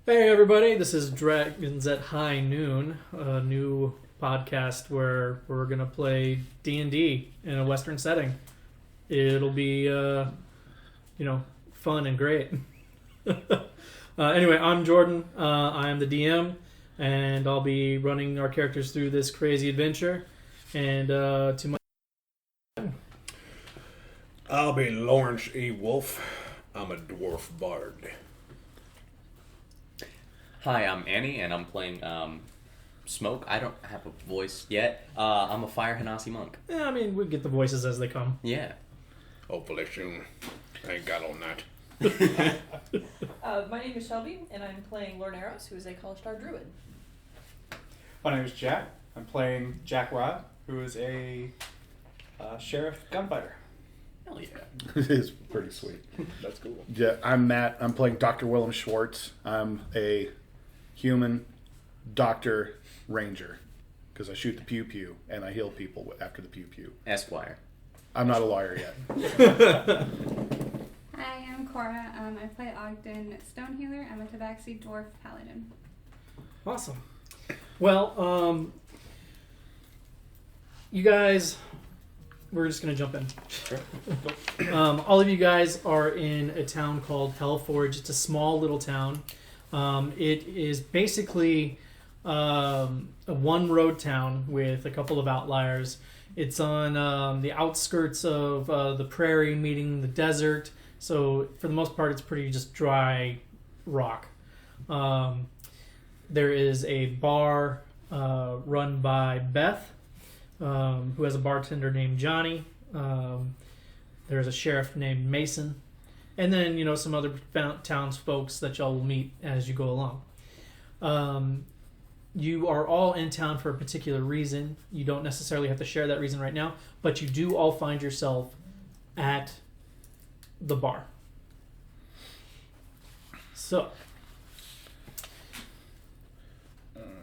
Hey everybody, this is Dragons at High Noon, a new podcast where we're gonna play D&D in a Western setting. It'll be, fun and great. Anyway, I'm Jordan. I am the DM, and I'll be running our characters through this crazy adventure. And to my I'll be Lawrence E. Wolf. I'm a dwarf bard. Hi, I'm Annie, and I'm playing Smoke. I don't have a voice yet. I'm a Fire Hanasi monk. yeah, I mean, we get the voices as they come. Yeah. Hopefully soon. I ain't got on that. My name is Shelby, and I'm playing Lorneros, who is a College Star Druid. My name is Jacc. I'm playing Jacc, who is a sheriff gunfighter. Hell yeah. It is pretty sweet. That's cool. Yeah, I'm Matt. I'm playing Dr. Willem Schwartz. I'm a human doctor ranger because I shoot the pew pew and I heal people after the pew pew. Esquire. I'm not a lawyer yet. Hi, I'm Kora. I play Ogden, Stone Healer. I'm a Tabaxi Dwarf Paladin. Awesome. Well, you guys, we're just going to jump in. Sure. All of you guys are in a town called Hellforge. It's a small little town. It is basically a one-road town with a couple of outliers. It's on the outskirts of the prairie meeting the desert. So for the most part, it's pretty just dry rock. There is a bar run by Beth, who has a bartender named Johnny. There's a sheriff named Mason. And then, some other townsfolk that y'all will meet as you go along. You are all in town for a particular reason. You don't necessarily have to share that reason right now, but you do all find yourself at the bar. So,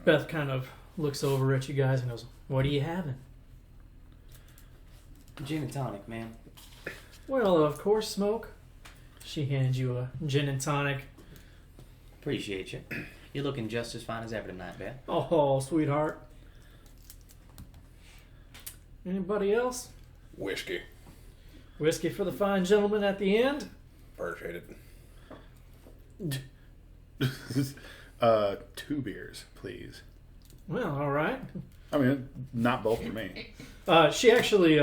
Beth kind of looks over at you guys and goes, "What are you having?" Gin and tonic, man. "Well, of course, Smoke." She hands you a gin and tonic. Appreciate you. You're looking just as fine as ever tonight, Beth. Oh, sweetheart. Anybody else? Whiskey. Whiskey for the fine gentleman at the end? Appreciate it. 2 beers, please. Well, all right. I mean, not both for me. She actually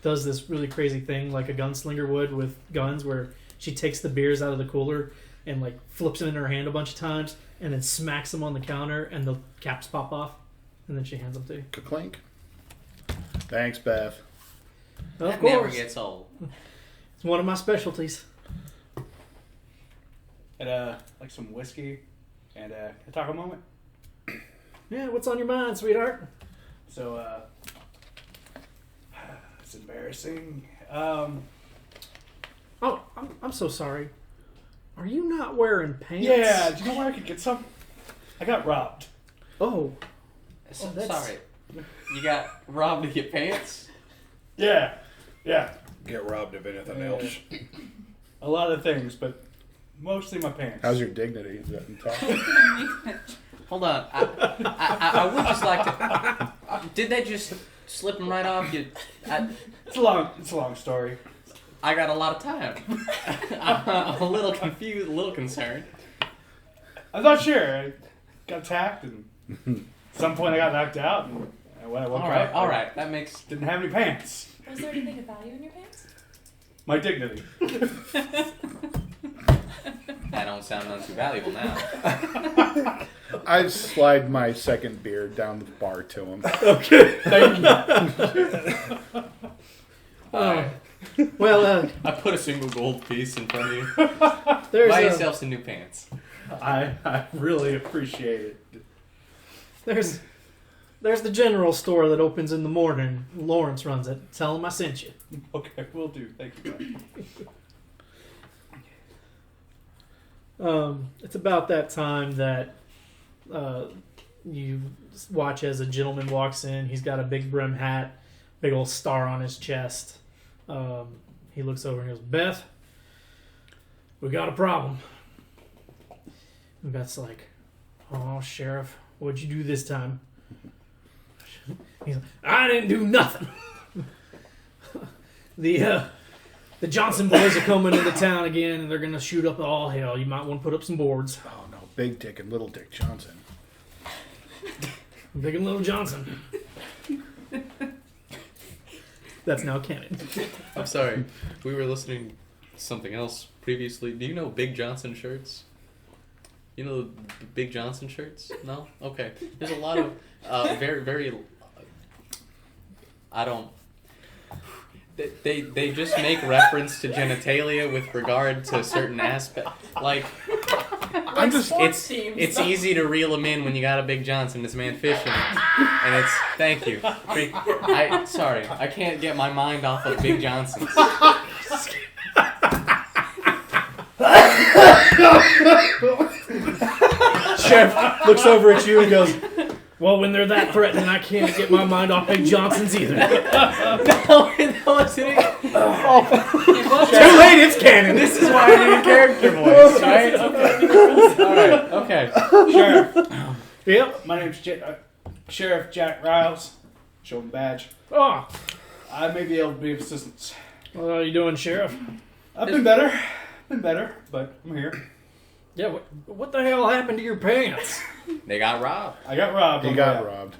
does this really crazy thing like a gunslinger would with guns where she takes the beers out of the cooler and flips them in her hand a bunch of times and then smacks them on the counter and the caps pop off and then she hands them to you. Clink. Thanks, Beth. Of That course. never gets old. It's one of my specialties. And like some whiskey and can I talk a moment? Yeah, what's on your mind, sweetheart? So it's embarrassing. Oh, I'm so sorry. Are you not wearing pants? Yeah, do you know where I could get some? I got robbed. Oh. So, that's- sorry. You got robbed of your pants? Yeah. Get robbed of anything else. A lot of things, but mostly my pants. How's your dignity? Is that in talk? Hold on. I would just like to... Did they just slip them right off you? It's a long story. I got a lot of time. I'm a little confused, a little concerned. I'm not sure. I got attacked and at some point I got knocked out and when I woke up, All right. That makes... didn't have any pants. Was there anything of value in your pants? My dignity. That don't sound none too valuable now. I slide my second beer down the bar to him. Okay. Thank you. Well, I put a single gold piece in front of you. there's Buy a- yourself some new pants. I really appreciate it. There's the general store that opens in the morning. Lawrence runs it. Tell him I sent you. Okay, will do. Thank you, buddy. It's about that time that you watch as a gentleman walks in. He's got a big brim hat, big old star on his chest. He looks over and goes, "Beth, we got a problem." And Beth's like, "Oh, Sheriff, what'd you do this time?" He's like, "I didn't do nothing. The Johnson boys are coming into town again, and they're gonna shoot up all hell. You might want to put up some boards." Oh no, Big Dick and Little Dick Johnson. Big and Little Johnson. That's now canon. I'm sorry. We were listening to something else previously. Do you know Big Johnson shirts? You know the Big Johnson shirts? No? Okay. There's a lot of very. I don't. They just make reference to genitalia with regard to certain aspects. Like, I'm just. it's easy to reel them in when you got a Big Johnson, this man fishing, and it's thank you. Sorry, I can't get my mind off of Big Johnsons. Sheriff looks over at you and goes, "Well, when they're that threatening, I can't get my mind off Big Johnsons either." No, it's Too late, it's canon. This is why I need a character voice, right? Alright, okay. Sheriff, Yep. my name's Sheriff Jacc Riles. Show him badge. Oh, I may be able to be of assistance. what are you doing, Sheriff? I've been better, but I'm here. Yeah, what the hell happened to your pants? They got robbed. I got robbed. He on got the way out. robbed.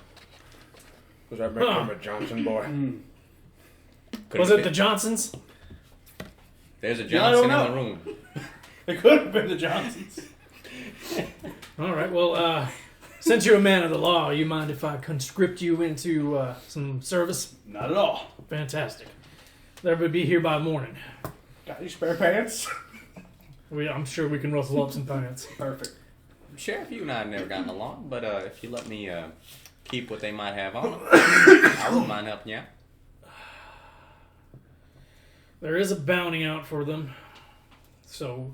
Was that make him a Johnson boy? Was it the Johnsons? There's a Yeah, I don't Johnson in the know. room. It could have been the Johnsons. All right, well, since you're a man of the law, you mind if I conscript you into some service? Not at all. Fantastic. They would be here by morning. Got any spare pants? I'm sure we can rustle up some pants. Perfect. Sheriff, you and I have never gotten along, but if you let me keep what they might have on them, I wouldn't mind helping you out. There is a bounty out for them, so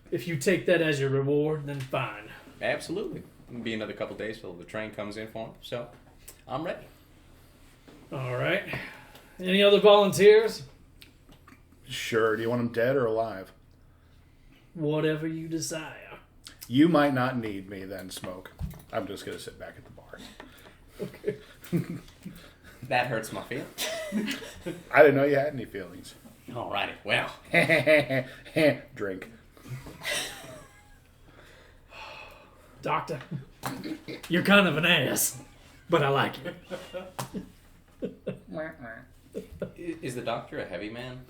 if you take that as your reward, then fine. Absolutely. It'll be another couple days till the train comes in for them, so I'm ready. All right. Any other volunteers? Sure. Do you want him dead or alive? Whatever you desire. You might not need me then, Smoke. I'm just gonna sit back at the bar. Okay. That hurts my feelings. I didn't know you had any feelings. Alrighty, well. Drink. Doctor, you're kind of an ass, but I like you. Is the doctor a heavy man?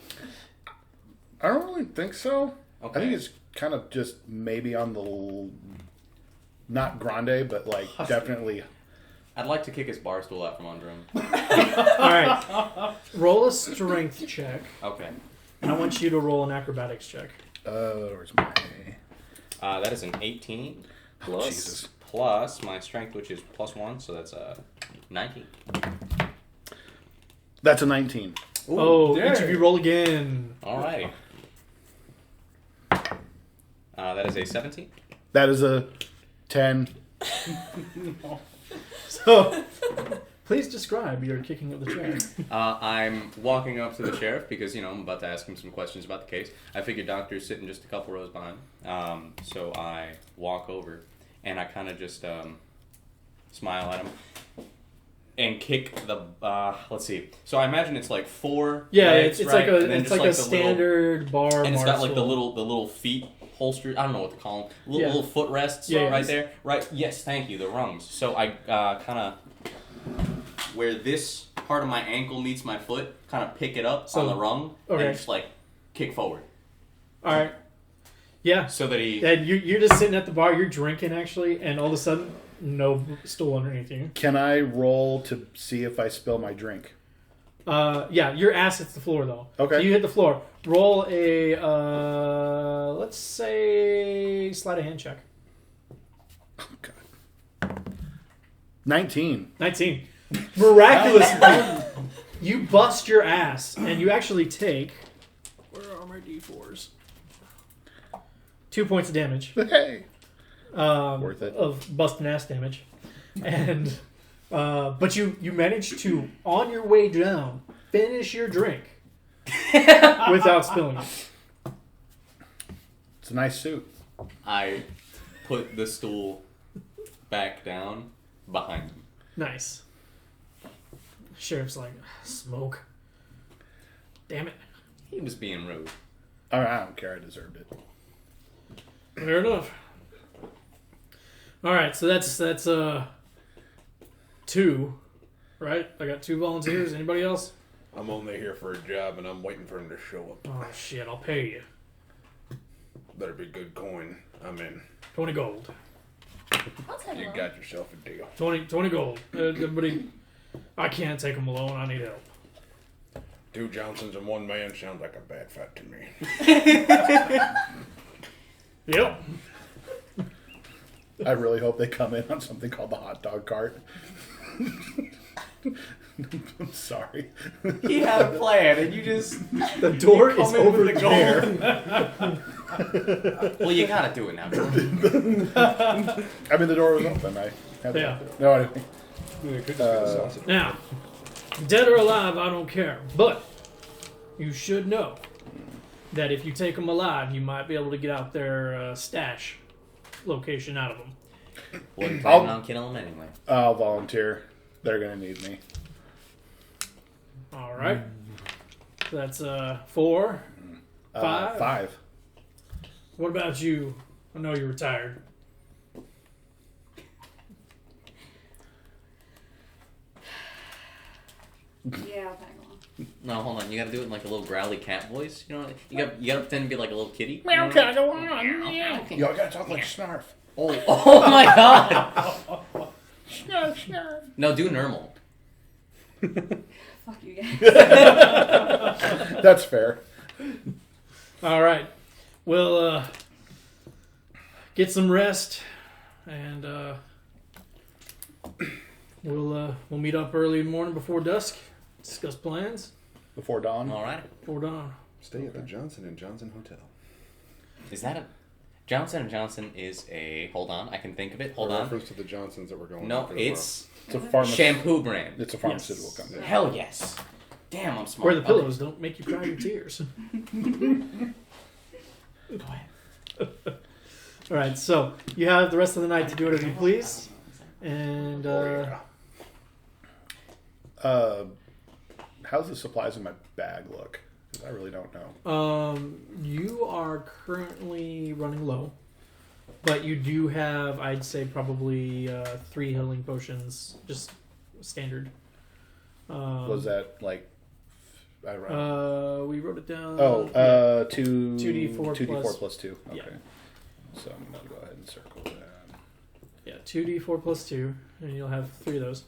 I don't really think so. Okay. I think it's kind of just maybe on the not grande, but like definitely. I'd like to kick his bar stool out from under him. All right. Roll a strength check, Okay. and I want you to roll an acrobatics check. Where's my? That is an 18 Oh, Jesus. plus my strength, which is +1, so that's 19. That's a 19. Oh, dang. each of you roll again. Alrighty. That is a 17. That is a 10. So, please describe your kicking of the chair. I'm walking up to the sheriff because, I'm about to ask him some questions about the case. I figure doctor's sitting just a couple rows behind. So I walk over and I kind of just smile at him and kick the, let's see. So I imagine it's like 4 Yeah, legs, it's right? like And then it's just like a the standard bar. and it's got like the martial. little feet holsters. I don't know what to call them. Yeah. Little foot rests Yeah, right yes. there. Right. Yes, thank you. The rungs. So I kind of where this part of my ankle meets my foot, kind of pick it up So- on the rung okay. and just like kick forward. All right. Yeah. So that he. And you're just sitting at the bar, you're drinking actually, and all of a sudden, no stool underneath you. Can I roll to see if I spill my drink? Yeah, your ass hits the floor though. Okay. So you hit the floor. Roll a, let's say, sleight of hand check. Oh, God. 19. 19. Miraculously, you bust your ass, and you actually take. Where are my d4s? 2 points of damage. Hey. Worth it. Of busting ass damage, and but you managed to, on your way down, finish your drink without spilling it. It's a nice suit. I put the stool back down behind him. Nice. Sheriff's like, smoke. Damn it. He was being rude. I don't care. I deserved it. Fair enough. All right, so that's 2, right? I got 2 volunteers. Anybody else? I'm only here for a job, and I'm waiting for him to show up. Oh shit! I'll pay you Better be good coin. I'm in. 20 gold. I'll tag You along. got yourself a deal. 20 gold. Everybody, I can't take them alone. I need help. 2 Johnsons and 1 man sounds like a bad fight to me. Yep. I really hope they come in on something called the hot dog cart. I'm sorry. He had a plan, and you just The door is come in over with the there. Well, you gotta do it now, Jordan. I mean, the door was open. I had to. Yeah. No, I didn't. Yeah, could just be the sausage. Now, dead or alive, I don't care. But you should know that if you take them alive, you might be able to get out their stash location out of them. Wasn't planning on killing him anyway. I'll volunteer. They're gonna need me. All right. So that's 4. 5. 5. What about you? I know you're retired. Yeah, I'll tag along. No, hold on. You gotta do it in like a little growly cat voice. You know, you gotta pretend to be like a little kitty. Meow, cat, go on. Yo, I gotta talk like Snarf. Oh my god! Snarf, snarf. No, do normal. Fuck you guys. That's fair. All right. We'll get some rest, and we'll meet up early in the morning before dusk. Discuss plans Before dawn. All right. before dawn. Stay at the Johnson & Johnson Hotel. Is that a Johnson & Johnson is a hold on? I can think of it. Hold A on. reference to the Johnsons that we're going No, after it's It's a shampoo brand. It's a pharmaceutical Yes. company. Hell yes. Damn, I'm smart. Where the Okay. pillows don't make you cry your tears. Go ahead. All right. So you have the rest of the night to do whatever you please, and Oh, How's the supplies in my bag look? 'Cause I really don't know. you are currently running low, but you do have, I'd say, probably 3 healing potions, just standard. Was that like? I wrote. We wrote it down. 2d4 plus- plus 2. Okay. yeah. So I'm gonna go ahead and circle that. Yeah, 2d4 plus 2, and you'll have 3 of those,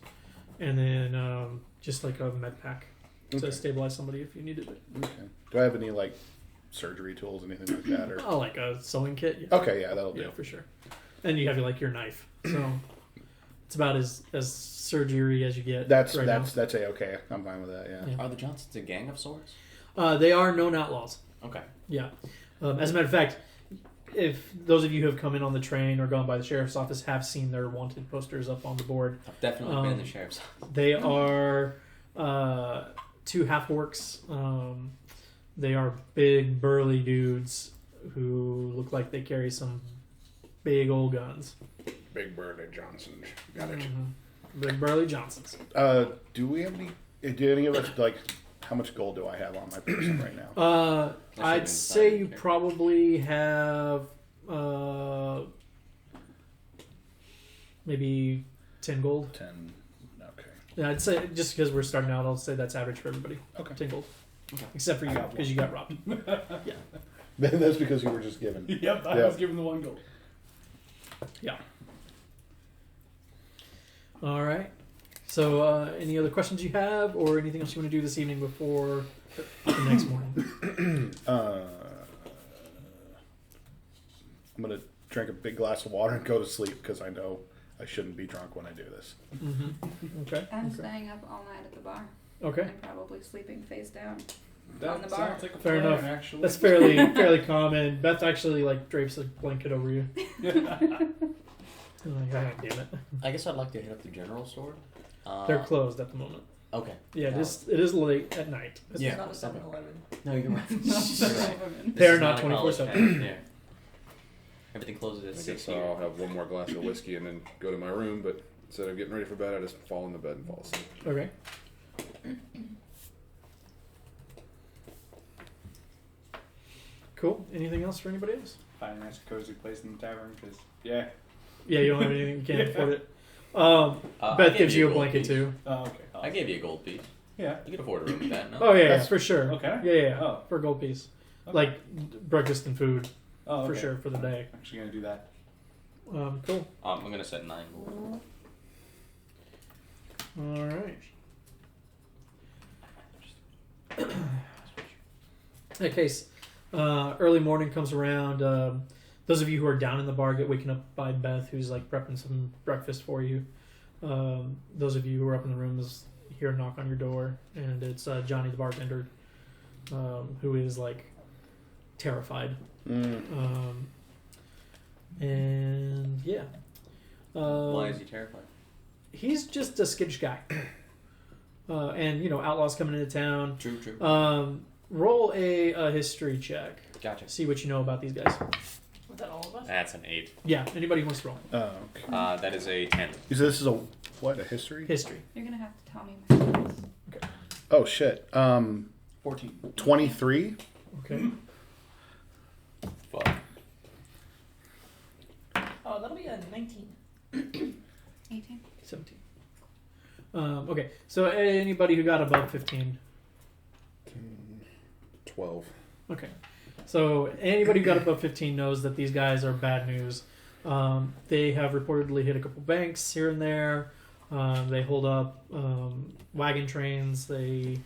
and then just like a med pack Okay. to stabilize somebody if you needed it. Okay. Do I have any like surgery tools, anything like that, or? Oh, like a sewing kit. Yeah. Okay, yeah, that'll do. Yeah, for sure. And you have like your knife, so it's about as surgery as you get. That's right that's a okay. I'm fine with that. Yeah. Yeah. Are the Johnsons a gang of sorts? They are known outlaws. Okay. Yeah. As a matter of fact, if those of you who have come in on the train or gone by the sheriff's office have seen their wanted posters up on the board, I've definitely been in the sheriff's office. they are 2 half-orcs. They are big, burly dudes who look like they carry some big old guns. Big Burly Johnsons. Got it. Mhm. Big, burly Johnsons. Do we have any? Do any of us like? How much gold do I have on my person right now? I'd say you probably have maybe 10 gold. 10. Okay. Yeah, I'd say just because we're starting out, I'll say that's average for everybody. Okay. 10 gold. Okay. Except for you, because you got robbed. That's because you were just given. Yep, I Yeah. was given the 1 gold. Yeah. All right. So, any other questions you have, or anything else you want to do this evening before the next morning? I'm gonna drink a big glass of water and go to sleep because I know I shouldn't be drunk when I do this. Mm-hmm. Okay. I'm staying up all night at the bar. Okay. And probably sleeping face down. That On the bar. sounds like a Fair plan, enough. actually. That's fairly common. Beth actually drapes a blanket over you. I'm like, ah, damn it. I guess I'd like to hit up the general store. They're closed at the moment. Okay. Yeah, it is late at night. This Yeah. is not a 7-Eleven. No, you're right. Not You're right. women. They're This is not a college 24/7. town. Yeah. Everything closes at I 6 guess here. I'll have one more glass of whiskey and then go to my room. But instead of getting ready for bed, I just fall in the bed and fall asleep. Okay. Cool. Anything else for anybody else? Find a nice cozy place in the tavern, because, yeah. Yeah, you don't have anything. You can't Yeah. afford it. I Beth gave gives you a gold blanket piece. too. Oh, okay. I gave you a gold piece. Yeah. You can afford a room with that, no? Oh yeah, That's- for sure. Okay. Yeah. Oh. For a gold piece, Okay. like breakfast and food Oh, for okay. sure for the day. Actually gonna do that. Cool. I'm going to set 9 gold. All right. In that case, early morning comes around. Those of you who are down in the bar get waken up by Beth, who's like prepping some breakfast for you. Those of you who are up in the rooms hear a knock on your door, and it's Johnny the bartender, who is like terrified. And yeah. Why is he terrified? He's just a skittish guy. And, you know, outlaws coming into town. True. Roll a history check. Gotcha. See what you know about these guys. Was that all of us? That's an 8. Yeah, anybody who wants to roll. Oh, okay. That is a 10. You said this is a what? A history? History. You're gonna have to tell me my numbers. Oh shit. 14. 23. Okay. Fuck. Oh, that'll be a 19. 18. 17. Okay, so anybody who got above 15. 12. Okay. So anybody who got above 15 knows that these guys are bad news. They have reportedly hit a couple banks here and there. They hold up wagon trains. They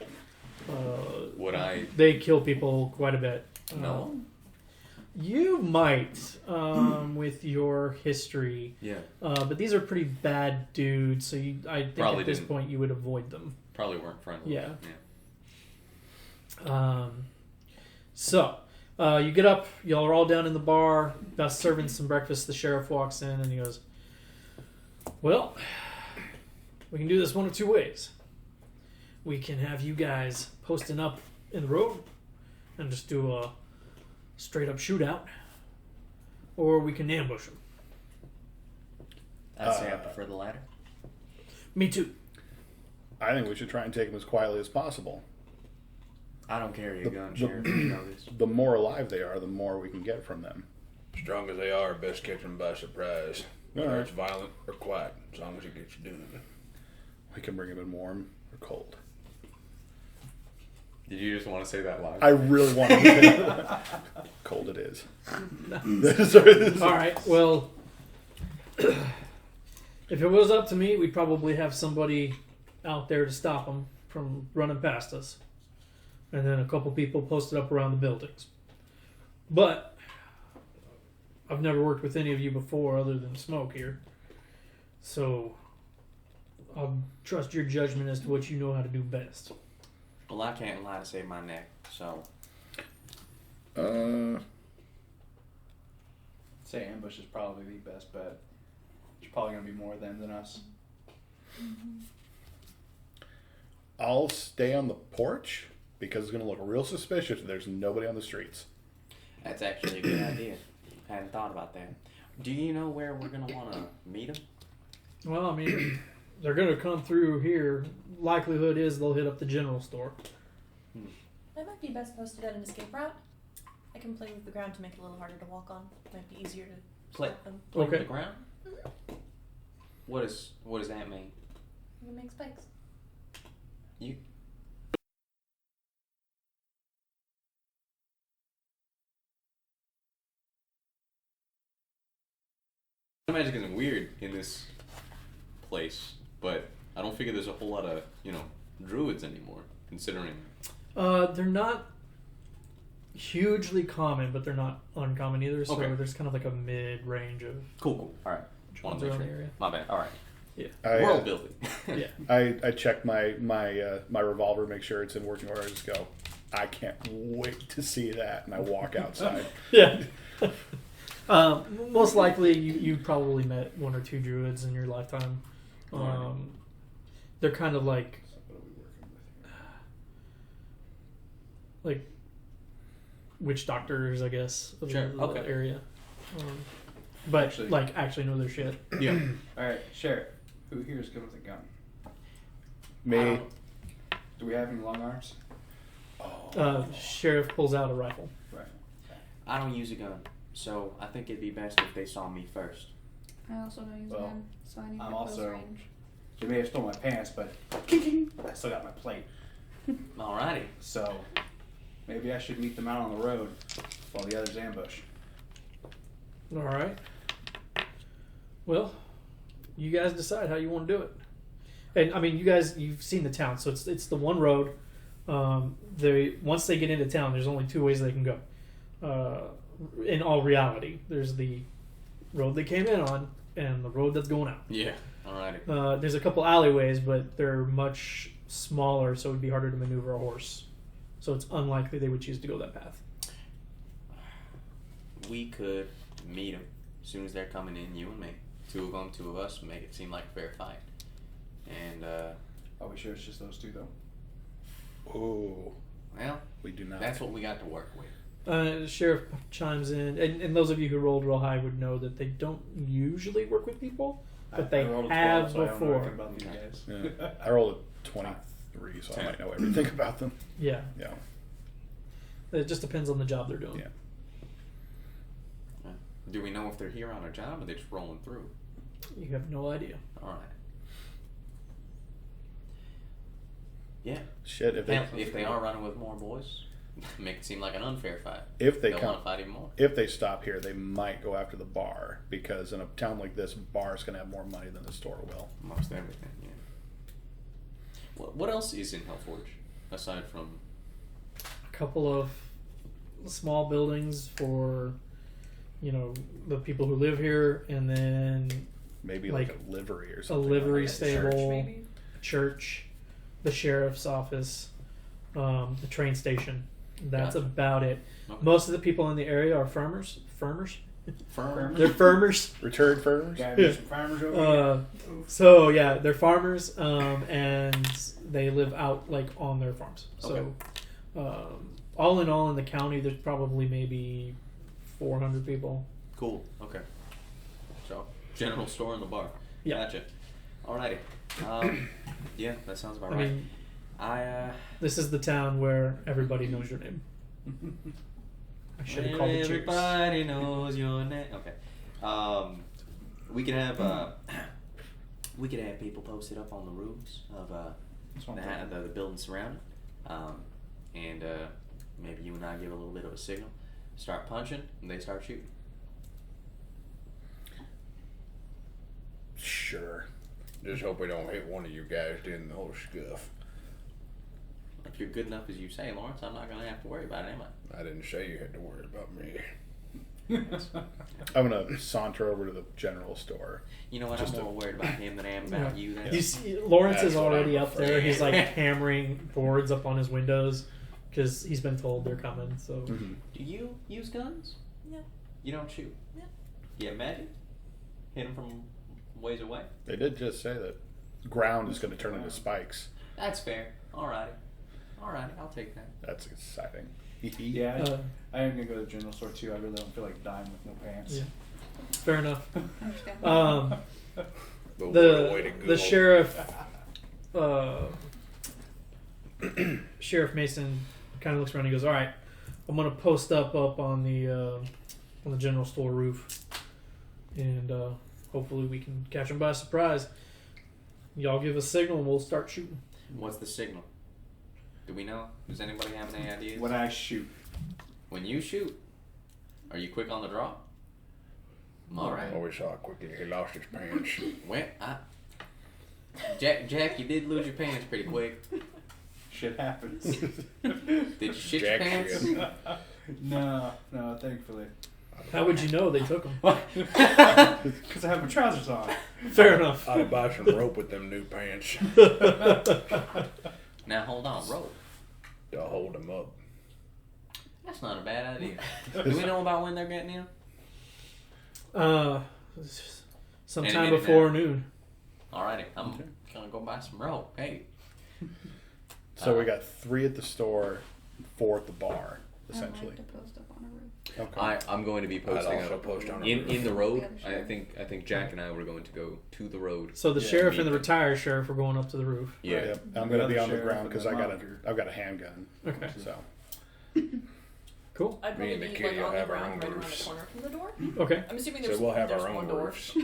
Would I? they kill people quite a bit. No. You might with your history, Yeah. but these are pretty bad dudes. So I think Probably at this didn't. point you would avoid them. Probably weren't friendly. Yeah. So you get up. Y'all are all down in the bar. Beth's serving some breakfast. The sheriff walks in and he goes, "Well, we can do this one of two ways. We can have you guys posting up in the road and just do a straight up shootout, or we can ambush them." I'd say I prefer the latter. Me too. I think we should try and take them as quietly as possible. I don't carry a The- gun, the- Sheriff. You know this. The more alive they are, the more we can get from them. Strong as they are, best catch them by surprise. Whether Alright. it's violent or quiet, as long as it gets you doing it. We can bring them in warm or cold. Did you just want to say that live? I really want to. Cold it is. Sorry. All right. Well, if it was up to me, we'd probably have somebody out there to stop them from running past us, and then a couple people posted up around the buildings. But I've never worked with any of you before, other than Smoke here, so I'll trust your judgment as to what you know how to do best. Well, I can't lie to save my neck, so Say ambush is probably the best bet. There's probably gonna be more of them than us. I'll stay on the porch because it's going to look real suspicious if there's nobody on the streets. that's actually a good idea. I hadn't thought about that. Do you know where we're gonna want to meet them? Well, I mean, they're going to come through here. Likelihood is they'll hit up the general store. I might be best posted at an escape route. I can play with the ground to make it a little harder to walk on. Might be easier to Play- stop them. Play Okay. the ground. What does that mean? You can make spikes. You. Magic isn't weird in this place, but I don't figure there's a whole lot of, druids anymore, considering. They're not hugely common, but they're not uncommon either. So Okay. there's kind of like a mid range of Cool. All right. ones Wanna make around the sure. area. My bad. All right. World building. Yeah. I check my revolver, make sure it's in working order. I just go, I can't wait to see that, and I walk outside. Yeah. Most likely, you probably met one or two druids in your lifetime. They're kind of like witch doctors, I guess, of Sure, the okay. area. But Actually- actually know their shit. Yeah. All right, Sheriff. Who here is good with a gun? Me. Do we have any long arms? Sheriff pulls out a rifle. Right. I don't use a gun, so I think it'd be best if they saw me first. I also don't use Well, a gun, so I need I'm to close also- range. They may have stolen my pants, but I still got my plate. Alrighty. So maybe I should meet them out on the road while the others ambush. All right. Well, you guys decide how you want to do it. And I mean, you've seen the town, so it's the one road. Once they get into town, there's only two ways they can go. In all reality, there's the road they came in on and the road that's going out. Yeah. Alrighty. There's a couple alleyways, but they're much smaller, so it would be harder to maneuver a horse. So it's unlikely they would choose to go that path. We could meet them as soon as they're coming in, you and me. Two of us, make it seem like a fair fight. And, Are we sure it's just those two, though? Oh, well, we do not. that's what we got to work with. The sheriff chimes in, and those of you who rolled real high would know that they don't usually work with people, but they I rolled a 12, have so I don't know before. anything about these guys. Yeah. I rolled a 23, so I might know everything about them. Yeah, Yeah. it just depends on the job they're doing. Yeah. Do we know if they're here on a job or they're just rolling through? You have no idea. Alright. Yeah. Shit, if Hell, they if they are running with more boys, make it seem like an unfair fight. if they They'll come want to fight even more. if they stop here, they might go after the bar because in a town like this, a bar is going to have more money than the store will. Most everything, yeah. What else is in Hellforge aside from? A couple of small buildings for, the people who live here, and then Maybe like a livery or a something. livery like that. stable, Church, maybe? church, the sheriff's office, the train station. That's Gotcha. about it. Okay. Most of the people in the area are farmers. Firm. They're farmers. Return farmers. Got some farmers over here. So yeah, they're farmers, and they live out on their farms. So, all in all, in the county, there's probably maybe 400 people. Cool. Okay. So general store and the bar. Yeah. Gotcha. Alrighty. Yeah, that sounds about I right. mean, I this is the town where everybody knows your name. I should have called the chicks. Everybody knows your name. Okay. We could have people posted up on the roofs of That's what I'm thinking. the building surrounding, and maybe you and I give a little bit of a signal, start punching, and they start shooting. Sure. Just hope we don't hit one of you guys doing the whole scuff. If you're good enough as you say, Lawrence, I'm not gonna have to worry about it, am I? I didn't say you had to worry about me. I'm gonna saunter over to the general store. You know what? Just I'm more worried about him than I am about you. Then. You see, Lawrence That's is what already I'm up there. afraid. He's hammering boards up on his windows because he's been told they're coming. So Mm-hmm. Do you use guns? Yeah. You don't shoot? Yeah. You have magic? Hit them from ways away? They did just say that ground is going to turn into spikes. That's fair. Alrighty. Alrighty, I'll take that. That's exciting. Yeah, Uh, I am gonna go to the general store too. I really don't feel like dying with no pants. yeah, fair enough. Understand. But what a way to The go. sheriff, Sheriff Mason, kind of looks around and goes, "All right, I'm gonna post up on the general store roof, and hopefully we can catch them by surprise. Y'all give a signal and we'll start shooting." What's the signal? Do we know? Does anybody have any ideas? When I shoot, When you shoot, are you quick on the draw? Alright. Oh, we saw how quickly he lost his pants. Well, Jacc, you did lose your pants pretty quick. shit happens. Did you shit your Jacc pants? shit. no, thankfully. How would you know they took them? Because I have my trousers on. Fair enough. I'd buy some rope with them new pants Now hold on, rope. to hold them up. That's not a bad idea. Do we know about when they're getting in? Sometime Any minute before now. noon. Alrighty, I'm gonna go buy some rope. Hey. So we got 3 at the store, 4 at the bar. essentially. I like to post up on a roof. Okay. I'm going to be I'd posting also up post on a in roof. the road. Yeah, I sure. think Jacc and I were going to go to the road. So the Yeah, sheriff meet and the them. retired sheriff are going up to the roof. Yeah. Yep. I'm The going to be other on the sheriff ground and because the I've got a handgun. Okay. So Cool. I'd Me probably and the be kitty like will on the have our ground own right around the roofs. corner from the door. Okay. I'm assuming So there's we'll have there's our own one door. roofs.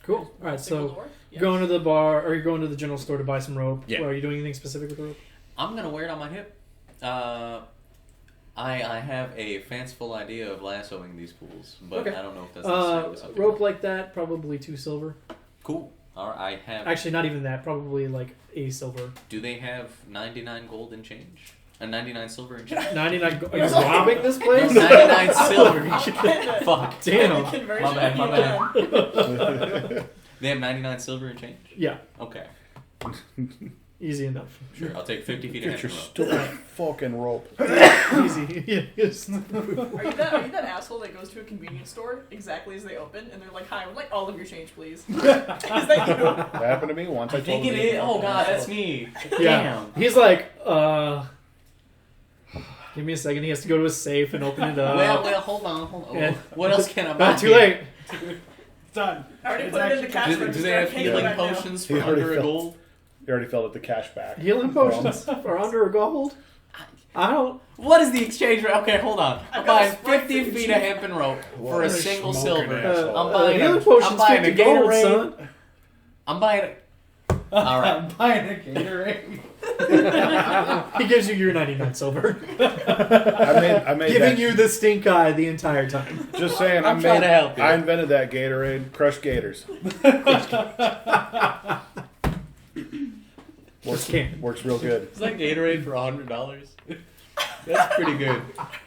Cool. All right. Single So door? Yeah. going to the bar, or you're going to the general store to buy some rope. Yeah. Well, are you doing anything specific with the rope? I'm gonna wear it on my hip. I have a fanciful idea of lassoing these fools, but Okay. I don't know if that's necessarily something. Rope like that, probably 2 silver. Cool. All right, I have. Actually, not even that. Probably like a silver. Do they have 99 gold and change? 99 silver and change? 99. Are you robbing this place? 99 silver and change. Fuck. Damn. My bad. My bad. They have 99 silver and change. Yeah. Okay. Easy enough. Sure. I'll take 50 feet get ahead your from rope. stupid fucking rope. Easy. Yes. Are you that asshole that goes to a convenience store exactly as they open and they're like, "Hi, I would like all of your change, please." Is that you? That happened to me once. I I think told it you. is. Oh god, that's me. Yeah. He's like, give me a second. He has to go to his safe and open it up. Well, hold on. Yeah. What else can I buy? Not too late. It's done. I already It's put it in the actually- cash Do register. they have I can't go healing back now. potions He for already under a filled- gold? You already filled out the cash back. Healing potions are under a gold. I don't. What is the exchange rate? Okay, hold on. I'm I've got buying a Sprite 50 for feet you. of hempen rope for a single smoking silver. asshole. I'm buying healing a potions I'm buying 50 a gold, Gatorade. son. I'm buying a... All right. I'm buying a Gatorade. He gives you your 99 silver, I made giving that. you the stink eye the entire time. Just saying, I'm trying to help you. I invented that Gatorade. Crushed gators. Just can't. Works real good. Is that Gatorade for $100? That's pretty good.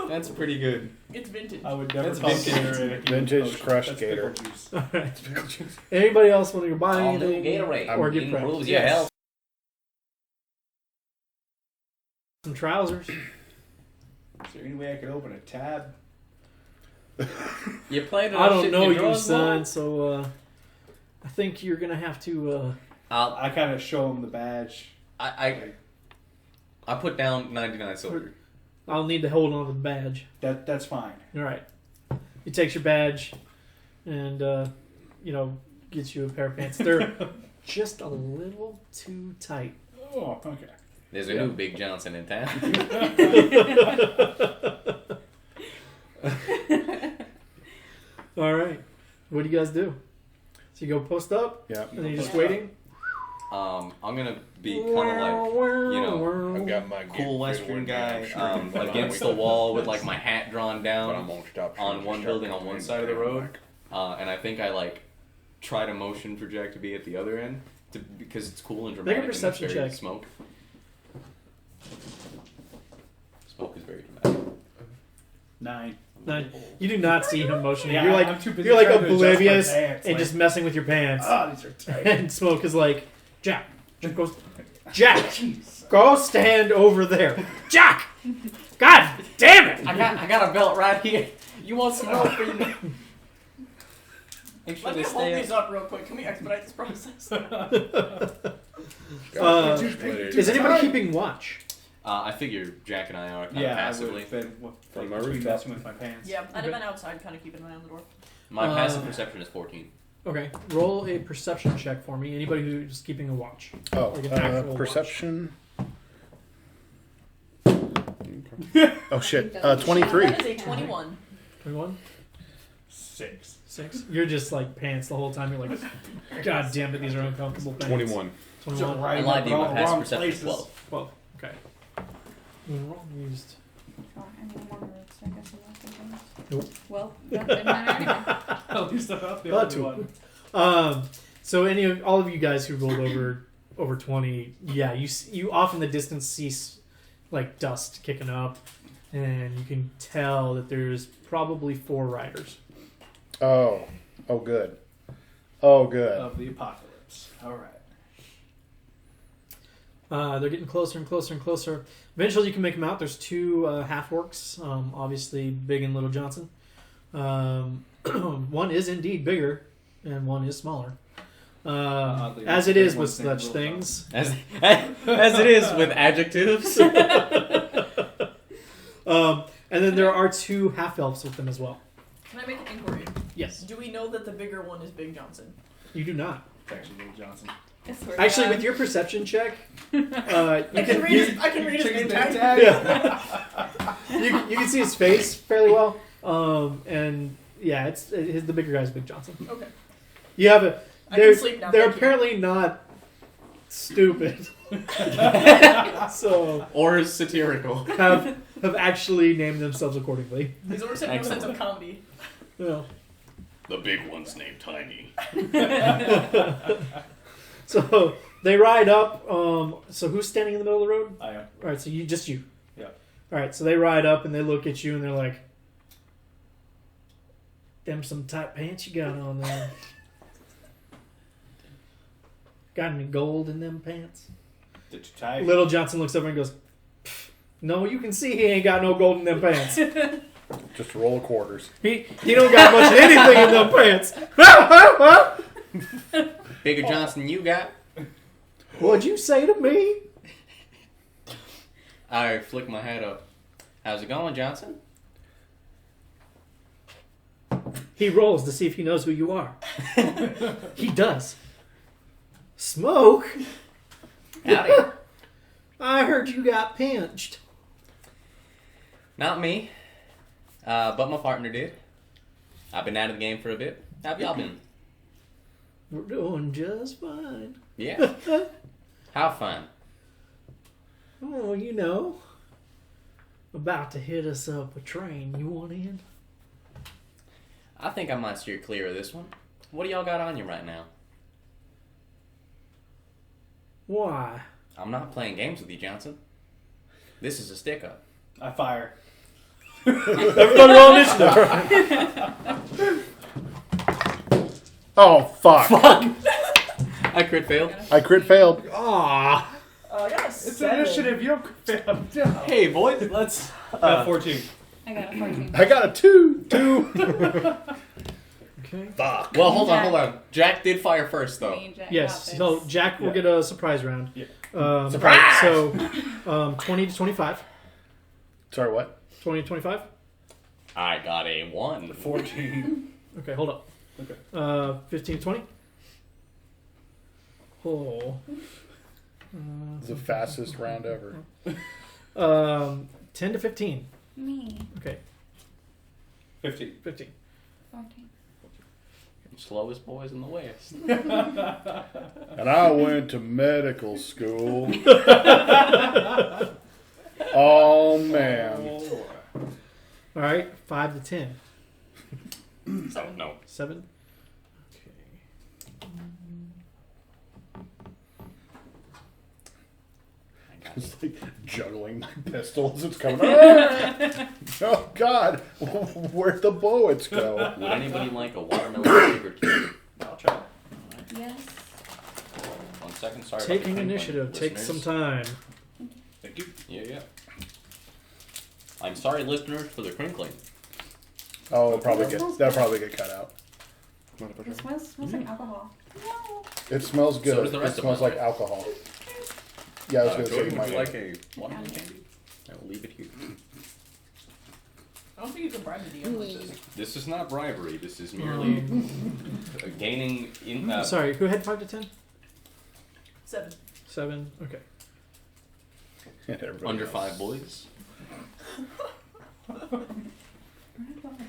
That's pretty good. It's vintage. I would never That's call vintage. Gatorade a Vintage potion. crushed That's gator. pickle juice. All right. Anybody else want to buy All new anything Gatorade. or get Improves prepped? your Yes. health. Some trousers. Is there any way I could open a tab? You played I don't know you, son. So I think you're gonna have to. I kind of show him the badge. I put down 99 silver. I'll need to hold on to the badge. That's fine. All right. He takes your badge, and gets you a pair of pants. They're just a little too tight. Oh, okay. There's a new Big Johnson in town. All right. What do you guys do? So you go post up, Yeah. and then you're just waiting. I'm gonna be kind of like, I've got my cool Western guy but against the wall with like my hat drawn But down I'm gonna stop on one building on one side of the road, and I think I like try to motion for Jacc to be at the other end because it's cool and dramatic. Make a perception and there's very check. Smoke. Smoke is very dramatic. 9. No, you do not see him motioning. Yeah, you're I'm too busy you're like trying to adjust my oblivious pants, and like- just messing with your pants. Oh, these are tight. And Smoke is like, Jacc, go stand over there. Jacc! God damn it! I got a belt right here. You want some rope for you? Make sure Let they me hold stay these up real quick. Can we expedite this process? Is anybody keeping watch? I figure Jacc and I are kind of Yeah, I passively. would have been From my between rooftop. messing with my pants. Yeah, I'd have been outside, kind of keeping an eye on the door. My passive perception is 14. Okay, roll a perception check for me. Anybody who's keeping a watch. Oh, Like an actual perception. Oh shit. 23. That is a 21. 21? 6. 6? You're just like pants the whole time. You're like, God damn it, these are uncomfortable pants. 21. 21. Right. I lied to you. My Wrong passive perception is places. 12. 12. Okay. Wrong used. Oh, I need more roads, I guess I'm not thinking. Nope. Well, that didn't matter anyway. At least I'm not the Not only two. one. So all of you guys who rolled over 20, yeah, you off in the distance see like dust kicking up, and you can tell that there's probably 4 riders. Oh good. Oh good. Of the apocalypse. All right. They're getting closer and closer and closer. Eventually, you can make them out. There's 2 half-orcs, obviously Big and Little Johnson. One is indeed bigger, and one is smaller. Oddly As enough, it is big with one's named such Little things. As it is with adjectives. And then there are 2 half elves with them as well. Can I make an inquiry? Yes. Do we know that the bigger one is Big Johnson? You do not. It's actually Big Johnson. I swear to Actually, God. with your perception check, you I can can read his name tag. Yeah. you can see his face fairly well. And yeah, it's the bigger guy's Big Johnson. Okay. You have a. I They're, can sleep now. they're thank you. apparently not stupid. So Or satirical. have actually named themselves accordingly. These orcs have no sense of comedy. Yeah. The big one's named Tiny. So they ride up. So who's standing in the middle of the road? I am. All right. So you. Yeah. All right. So they ride up and they look at you and they're like, "Them some tight pants you got on there. Got any gold in them pants?" Did you tie? Little Johnson looks over and goes, "No, you can see he ain't got no gold in them pants. Just roll of quarters. He don't got much of anything in them pants." Bigger Johnson, you got? What'd you say to me? I flick my head up. How's it going, Johnson? He rolls to see if he knows who you are. He does. Smoke? Howdy. I heard you got pinched. Not me, but my partner did. I've been out of the game for a bit. How have y'all been? We're doing just fine. Yeah. How fun? Oh, you know. About to hit us up a train. You want in? I think I might steer clear of this one. What do y'all got on you right now? Why? I'm not playing games with you, Johnson. This is a stick-up. I fire. Everybody roll initiative. Oh, fuck. I crit failed. I crit failed. Aw. I got a It's 7. initiative. You don't fail. Hey, boys. Let's. Uh, 14. I got a 14. I got a 2. Okay. Fuck. Well, hold on. Jacc did fire first, though. Me and Jacc Yes. got this. So Jacc will get a surprise round. Yeah. Surprise! So 20 to 25. Sorry, what? 20 to 25. I got a 1. 14. Okay, hold up. Okay. 15 to 20. Oh. It's the fastest round ever. 10 to 15. Me. Okay, 15. 15. 14. Slowest boys in the West. And I went to medical school. Oh, man. All right, 5 to 10. No. 7. Okay. It's like juggling my pistol as it's coming. Oh, God. Where'd the bullets go? Would anybody like a watermelon flavored cake? I'll try. Yes. 1 second. Sorry. Taking about the crinkling, initiative takes some listeners. time. Thank you. Yeah. I'm sorry, listeners, for the crinkling. Oh, that'll probably get cut out. It smells like alcohol. No. It smells good. So does the rest It of smells mine. like alcohol. Yeah, I was going to say Jordan, you would might you like like a watermelon candy? I will leave it here. I don't think you can bribe the DM with this. This is not bribery. This is merely gaining in. Sorry, who had 5 to 10? 7. 7. Okay. Everybody Under else. 5 boys.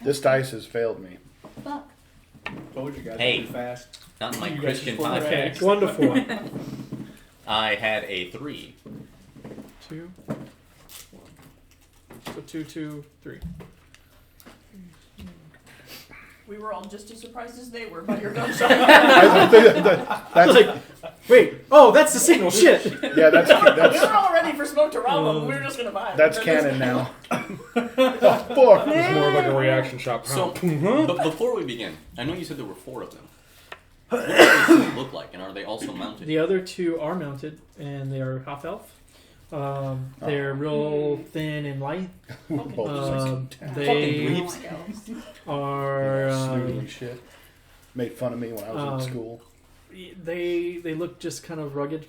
This dice has failed me. Fuck. Told you guys. Hey. Too fast. Not in my You guys Christian just forgot. Okay, podcast. 1 to 4. I had a 3. 2. 1. So 2, 2, 3. We were all just as surprised as they were by your gunshot. I think that's Like, wait. Oh, that's the signal. Shit. yeah, We were all ready for smoke to rob them. We were just gonna buy it. that's canon now. Oh, fuck. It's more of like a reaction shot. So, but before we begin, I know you said there were 4 of them. What do they look like, and are they also mounted? The other 2 are mounted, and they are half elf. They're real thin and light. They are. Snooty shit. Made fun of me when I was in school. They look just kind of rugged,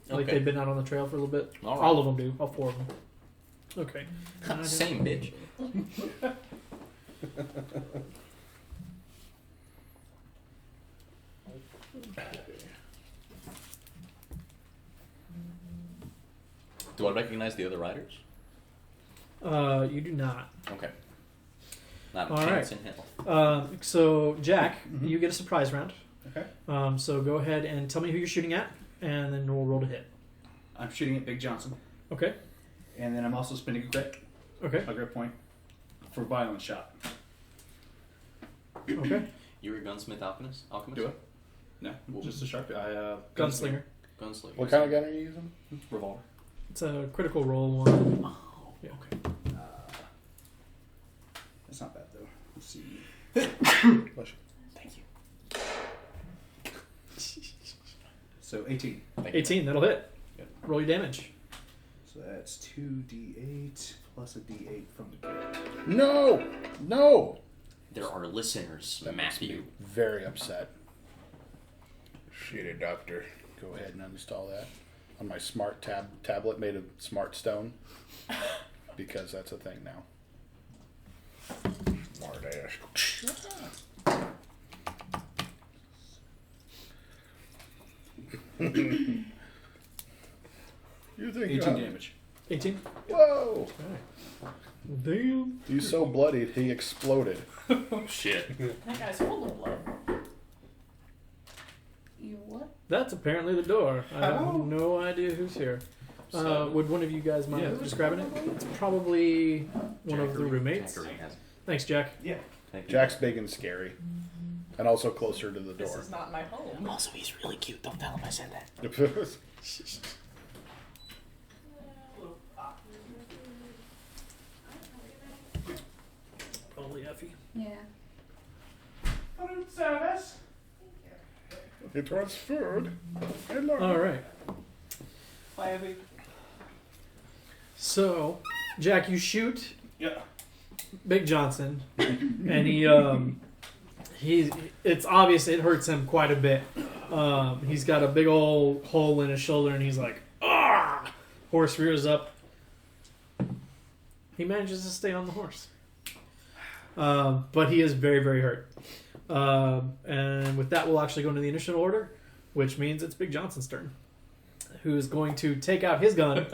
like Okay. they've been out on the trail for a little bit. All right. All of them do. All 4 of them. Okay. Same bitch. Do I recognize the other riders? You do not. Okay. Not a All chance right. in hell. So, Jacc, you get a surprise round. Okay. So go ahead and tell me who you're shooting at, and then we'll roll to hit. I'm shooting at Big Johnson. Okay. And then I'm also spending a Okay. grit point for violent shot. Okay. You're a gunsmith alchemist? Do it? No, just a sharp. Gunslinger. Gunslinger. What kind of gun are you using? Revolver. It's a critical roll one. Oh, Yeah. okay. That's not bad though. Let's see. Thank you. So 18. Thank you. 18, that'll hit. Yep. Roll your damage. So that's 2d8 plus a d8 from the grit. No! No! There are listeners, That makes me Matthew. very upset. Shitty doctor. Go ahead and uninstall that on my smart tablet made of smart stone. Because that's a thing now. Smart ass. You think 18 damage. 18? Whoa! Damn. He's so bloodied he exploded. Shit. That guy's full of blood. You what? That's apparently the door. I have Hello? no idea who's here. So- Would one of you guys mind Yeah. describing it? It's probably one of the Jackery. roommates. Jackery has it. Thanks, Jacc. Yeah. Thank you. Jack's big and scary. And also closer to the This door. is not my home. Also, he's really cute. Don't tell him I said that. Probably Ephy. Yeah. Food service. It was food. Hello. All right. Hi, Ephy. So, Jacc, you shoot Yeah. Big Johnson, and it's obvious it hurts him quite a bit. He's got a big old hole in his shoulder, and he's like, ah! Horse rears up. He manages to stay on the horse. But he is very, very hurt. And with that, we'll actually go into the initial order, which means it's Big Johnson's turn, who is going to take out his gun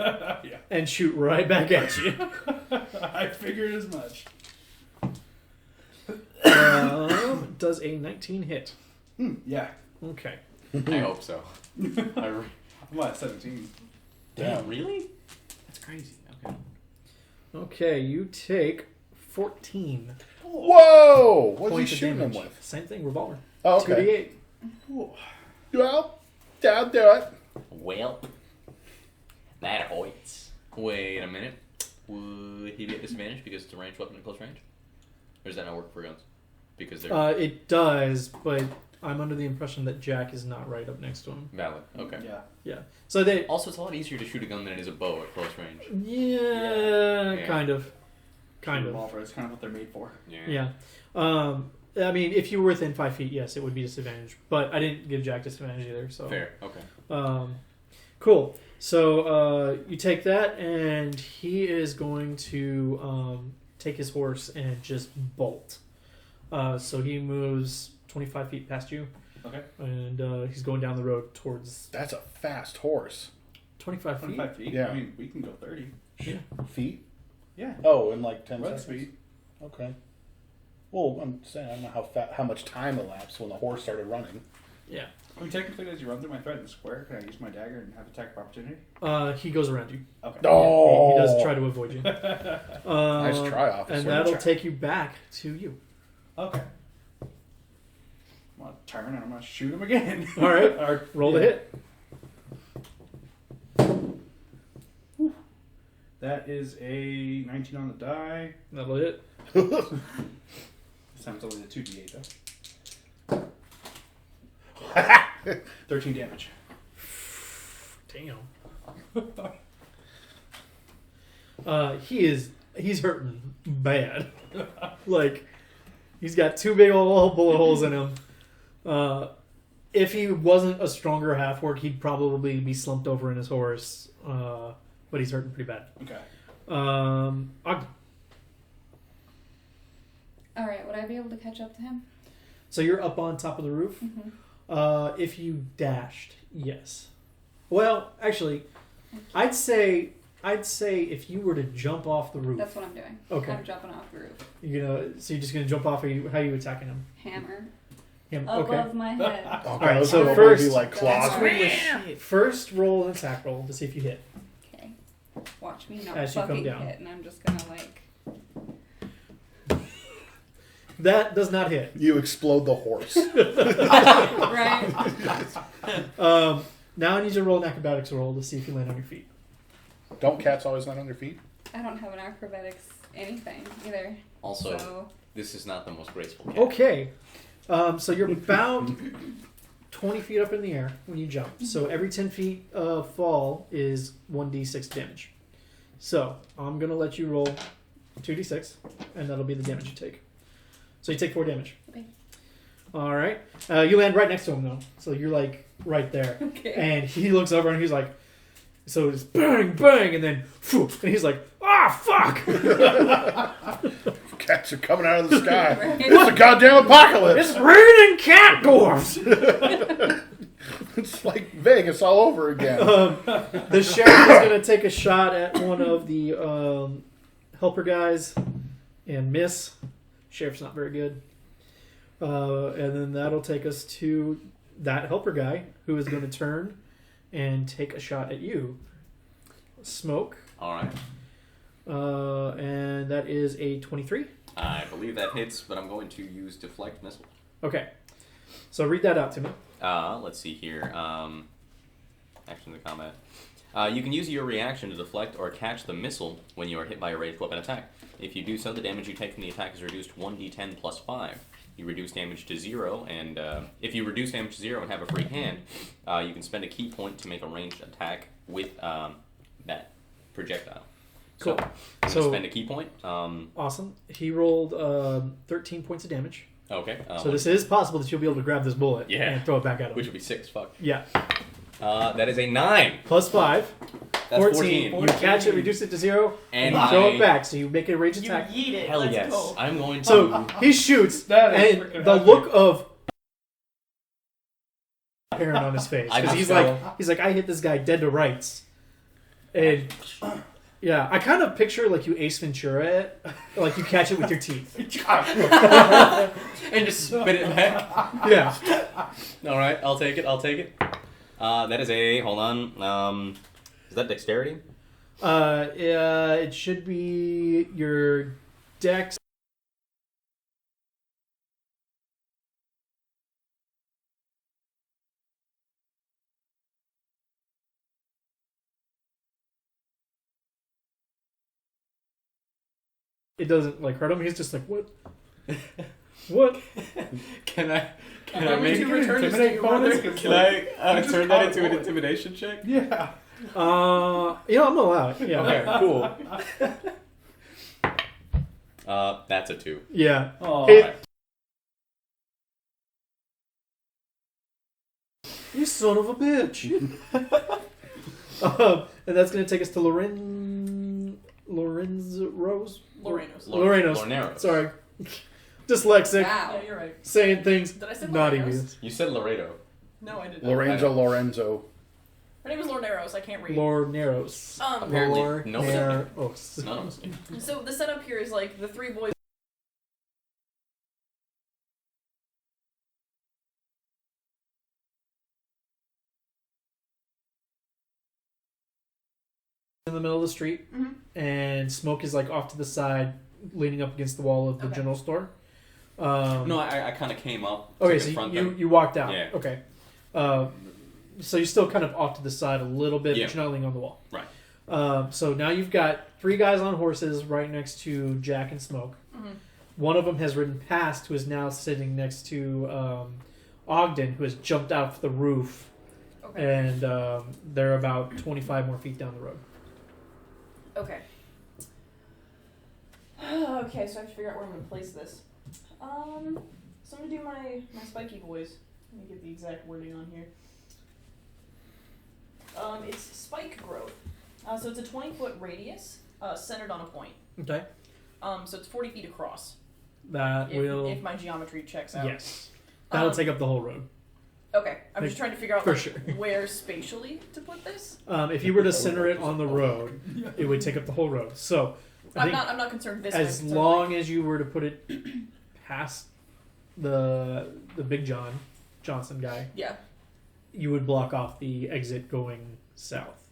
Yeah. and shoot right back at you. I figured as much. Does a 19 hit? Yeah. Okay. I hope so. I'm at 17. Damn, really? That's crazy. Okay. Okay, you take 14 Whoa! What's he points of shooting him damage. with? Same thing, revolver. Oh, okay. 2d8. Well, I'll do it. Well, that hurts. Wait a minute. Would he be at disadvantage because it's a ranged weapon at close range? Or does that not work for guns? Because they're It does, but I'm under the impression that Jacc is not right up next to him. valid. Okay. Yeah. Yeah. So they. Also, it's a lot easier to shoot a gun than it is a bow at close range. Yeah, Yeah. kind of. Kind of. Revolver is kind of what they're made for. Yeah. I mean, if you were within 5 feet, yes, it would be disadvantage. But I didn't give Jacc disadvantage either. So. Fair. Okay. Cool. So you take that, and he is going to take his horse and just bolt. So he moves 25 feet past you, Okay. and he's going down the road towards That's a fast horse. 25 feet. 25 feet. Yeah. I mean, we can go 30. Feet? Yeah. Oh, in like 10 Run seconds. speed. Okay. Well, I'm saying I don't know how much time elapsed when the horse started running. Yeah. I mean, technically, as you run through my threatened square, can I use my dagger and have attack of opportunity? He goes around you. Okay. Oh! He does try to avoid you. Nice try, officer. And that'll take you back to you. Okay. I'm going to turn and I'm going to shoot him again. All right. Or, Roll the yeah. hit. That is a 19 on the die. That'll hit. This time it's only a 2d8 though. 13 damage. Damn. He's hurting bad. Like, he's got 2 big old bullet holes in him. If he wasn't a stronger half-orc, he'd probably be slumped over in his horse. But he's hurting pretty bad. Okay. Ogden. Alright, would I be able to catch up to him? So you're up on top of the roof. Mm-hmm. If you dashed, yes. Well, actually, I'd say if you were to jump off the roof. That's what I'm doing. Okay. I'm jumping off the roof. So you're just gonna jump off. How are you attacking him? Hammer. Him. Above Okay. my head. Okay, Alright, so so first, first- like claws. First, roll an attack roll to see if you hit. Okay. Watch me not As you come fucking down. hit, and I'm just gonna like. That does not hit. You explode the horse. Right. Now I need you to roll an acrobatics roll to see if you land on your feet. Don't cats always land on their feet? I don't have an acrobatics anything either. Also, So this is not the most graceful cat. Okay. So you're about 20 feet up in the air when you jump. So every 10 feet of fall is 1d6 damage. So I'm going to let you roll 2d6, and that'll be the damage you take. So you take 4 damage. Okay. All right. You land right next to him, though. So you're like right there. Okay. And he looks over and he's like, so it's bang, bang, and then, phew, and he's like, fuck! Cats are coming out of the sky. Right. It's a goddamn apocalypse. It's raining cat dwarfs! It's like Vegas all over again. The sheriff is going to take a shot at one of the helper guys and miss. Sheriff's not very good. And then that'll take us to that helper guy who is going to turn and take a shot at you. Smoke. All right. And that is a 23. I believe that hits, but I'm going to use deflect missile. Okay. So read that out to me. Let's see here. Action to combat. You can use your reaction to deflect or catch the missile when you are hit by a ranged weapon attack. If you do so, the damage you take from the attack is reduced 1d10 plus 5. You reduce damage to 0, and if you reduce damage to 0 and have a free hand, you can spend a key point to make a ranged attack with that projectile. Cool. So So spend a key point. awesome. He rolled 13 points of damage. Okay. So this is possible that you'll be able to grab this bullet Yeah. and throw it back at him. which would be 6. Fuck. Yeah. That is a 9. Plus 5. That's 14. You catch it, reduce it to 0, And and throw I- it back. So you make a ranged You attack. yeet it. Hell Let's yes. go. I'm going to. So he shoots, That is and freaking the epic. look of apparent on his face I because just he's like I hit this guy dead to rights, and yeah, I kind of picture like you Ace Ventura it, like you catch it with your teeth. and just spit it back. Yeah. All right, I'll take it. That is a hold on. Is that dexterity? Yeah, it should be your dex. It doesn't like hurt him. He's just like, what? What? Can I Can make you return this to intimidate your bonus? mother? It's Can like- I you just turn caught that a into an bullet. intimidation check? Yeah. I'm gonna allow it. Yeah. Okay, cool. That's a 2. Yeah. Oh. It- You son of a bitch. And that's going to take us to Lorenzo's? Lorneros. Lorneros. Sorry. Dyslexic. Wow. Yeah, you're right. Saying things Did I say not Lorneros? even. You said Laredo. No, I didn't. Lorenzo. Her name is Lorneros. I can't read. Lorneros. Apparently, no one- Lorneros. None of us can. So the setup here is like the 3 boys. In the middle of the street, Mhm. and Smoke is like off to the side, leaning up against the wall of the Okay. general store. No, I kind of came up. Okay, to so confront you them. you walked out. Yeah. Okay. So you're still kind of off to the side a little bit, Yeah. but you're not leaning on the wall. Right. So now you've got 3 guys on horses right next to Jacc and Smoke. Mhm. One of them has ridden past, who is now sitting next to Ogden, who has jumped out the roof, Okay. and they're about 25 more feet down the road. Okay. Okay, so I have to figure out where I'm gonna place this. So I'm gonna do my spiky boys. Let me get the exact wording on here. It's spike growth. So it's a 20-foot radius. centered on a point. Okay. So it's 40 feet across. That will. If my geometry checks out. Yes. That'll take up the whole road. Okay, I'm just trying to figure out For sure. where spatially to put this. If you were to center it on the road, it would take up the whole road. So, I'm not concerned this way. as long as you were to put it past the Big Johnson guy, Yeah. you would block off the exit going south.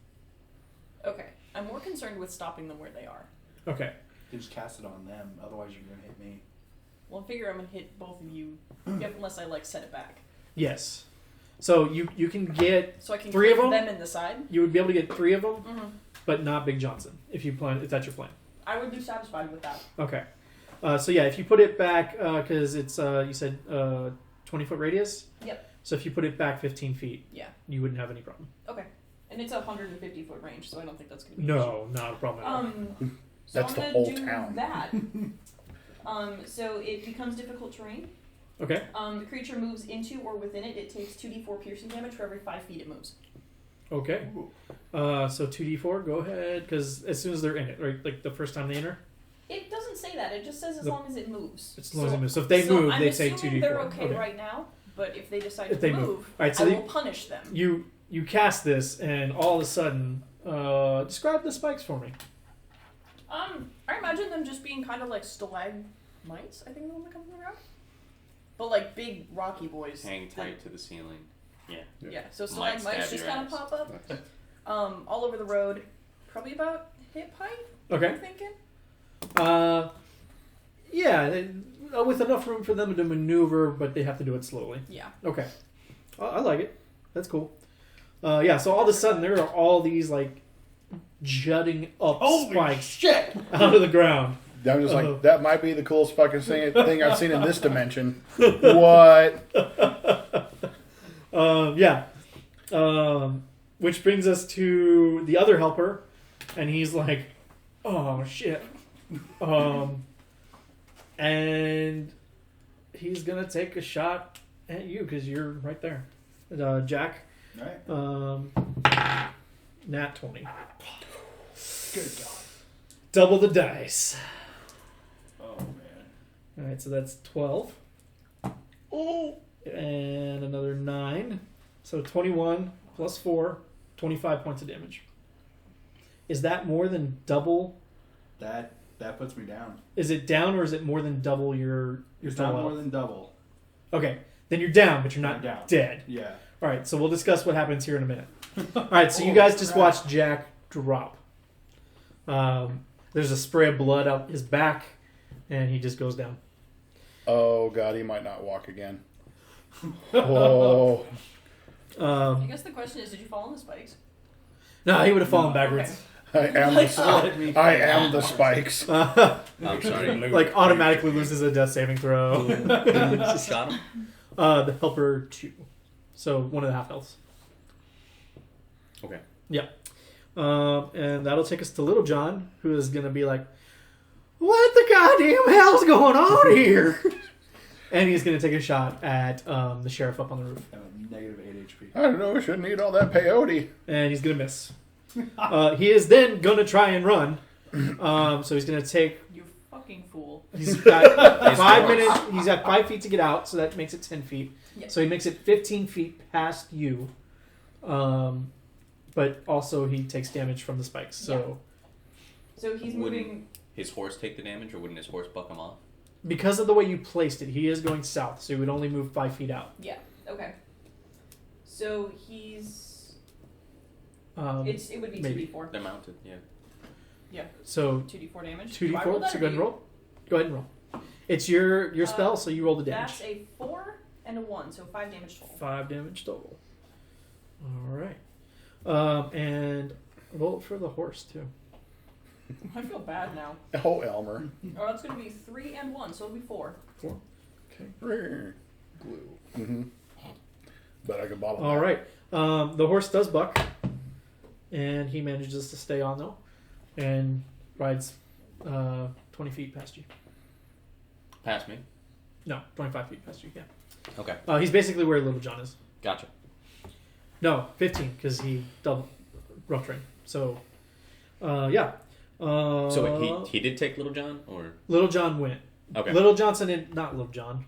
Okay. I'm more concerned with stopping them where they are. Okay. You just cast it on them, otherwise you're gonna hit me. Well, I figure I'm gonna hit both of you, unless I set it back. Yes. So you can get So I can three of clip them. in the side. You would be able to get 3 of them, Mm-hmm. but not Big Johnson if that's your plan. I would be satisfied with that. Okay. So yeah, if you put it back, because it's you said 20-foot radius. Yep. So if you put it back 15 feet, Yeah. you wouldn't have any problem. Okay. And it's a 150-foot range, so I don't think that's gonna be an No, not a problem at all. issue. So That's I'm the gonna whole do town. that. So it becomes difficult terrain. Okay. The creature moves into or within it. It takes 2d4 piercing damage for every 5 feet it moves. Okay. So 2d4. Go ahead, because as soon as they're in it, right, like the first time they enter, It doesn't say that. It just says as The- long as it moves. it's as long as they move. So if they move, I'm they say assuming 2d4. they're okay right now, but if they decide If to they move, move. All right. So I will punish them. you cast this, and all of a sudden, describe the spikes for me. I imagine them just being kind of like stalagmites, I think the one that comes from the ground. But big rocky boys. Hang tight to the ceiling. Yeah. Yeah, so Might stalagmites stab just your kind of ass. pop up. All over the road. Probably about hip height, Okay. I'm thinking. Yeah, with enough room for them to maneuver, but they have to do it slowly. Yeah. Okay. I like it. That's cool. Yeah, so all of a sudden there are all these jutting up spikes shit! out of the ground. I'm just like, that might be the coolest fucking thing I've seen in this dimension. What? Yeah. Which brings us to the other helper, and he's like, oh shit. And he's gonna take a shot at you because you're right there. Jacc. Alright. Nat 20. Good God. Double the dice. Oh, man. Alright, so that's 12. Oh! And another 9. So 21 plus 4, 25 points of damage. Is that more than double? That puts me down. Is it down or is it more than double your It's total not more health? than double. Okay, then you're down, but you're not I'm down. dead. Yeah. Alright, so we'll discuss what happens here in a minute. Alright, so you guys just watched Jacc drop. There's a spray of blood out his back, and he just goes down. Oh, God, he might not walk again. Oh. I guess the question is, did you fall on the spikes? No, he would have fallen backwards. I am the spikes. I'm sorry. Like, automatically loses a death saving throw. Who shot him? The helper 2. So, one of the half healths. Okay. Yeah. And that'll take us to Little John, who is going to be like, what the goddamn hell's going on here? And he's going to take a shot at the sheriff up on the roof. Negative 8 HP. I don't know, I shouldn't eat all that peyote. And he's going to miss. He is then going to try and run. So he's going to take... You fucking fool. He's got 5 minutes. He's got 5 feet to get out, so that makes it 10 feet. Yes. So he makes it 15 feet past you. But also he takes damage from the spikes. So So he's Wouldn't moving. his horse take the damage, or wouldn't his horse buck him off? because of the way you placed it, he is going south. So he would only move 5 feet out. Yeah. Okay. So he's. Um, It would be maybe. 2d4. They're mounted, yeah. Yeah. So 2d4 damage. Do I 2d4. roll that So or go ahead and do you? roll. Go ahead and roll. It's your spell, so you roll the damage. That's a 4 and a 1, so 5 damage total. 5 damage total. All right. And roll it for the horse too. I feel bad now. Oh, Elmer. Oh, that's going to be 3 and 1, so it'll be 4. Okay. Glue. Mm-hmm. Bet I could bottle All that. right. The horse does buck, and he manages to stay on though, and rides 20 feet past you. Past me. No, 25 feet past you. Yeah. Okay. He's basically where Little John is. Gotcha. No, 15 because he double rough terrain. So, yeah. So wait, he did take Little John, or Little John went. okay? Little Johnson and not Little John.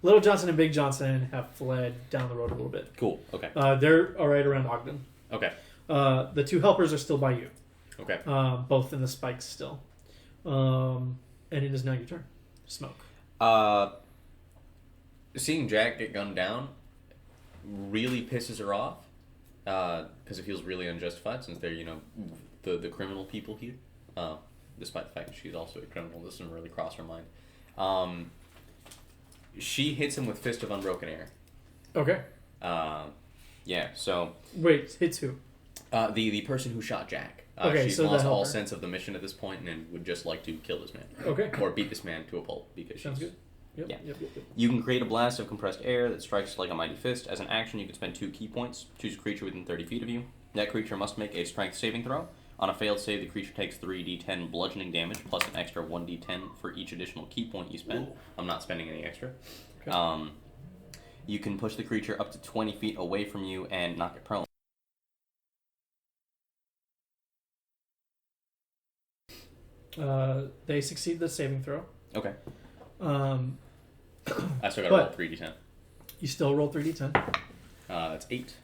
Little Johnson and Big Johnson have fled down the road a little bit. Cool. Okay. They're all right around Ogden. Okay. The two helpers are still by you. Okay. Both in the spikes still. And it is now your turn. Smoke. Seeing Jacc get gunned down really pisses her off because it feels really unjustified since they're the criminal people here. Despite the fact that she's also a criminal, this doesn't really cross her mind. She hits him with Fist of Unbroken Air. Okay. Yeah. So. Wait, hits who? The person who shot Jacc. Okay, she's so the lost all helper. sense of the mission at this point and would just like to kill this man. Okay. Or beat this man to a pulp because Sounds she's... good. Yep, Yeah. Yep. You can create a blast of compressed air that strikes like a mighty fist. As an action, you can spend 2 key points. Choose a creature within 30 feet of you. That creature must make a strength saving throw. On a failed save, the creature takes 3d10 bludgeoning damage plus an extra 1d10 for each additional key point you spend. I'm not spending any extra. Okay. You can push the creature up to 20 feet away from you and knock it prone. They succeed the saving throw. Okay. I still gotta roll But- 3d10. You still roll 3d10. That's 8,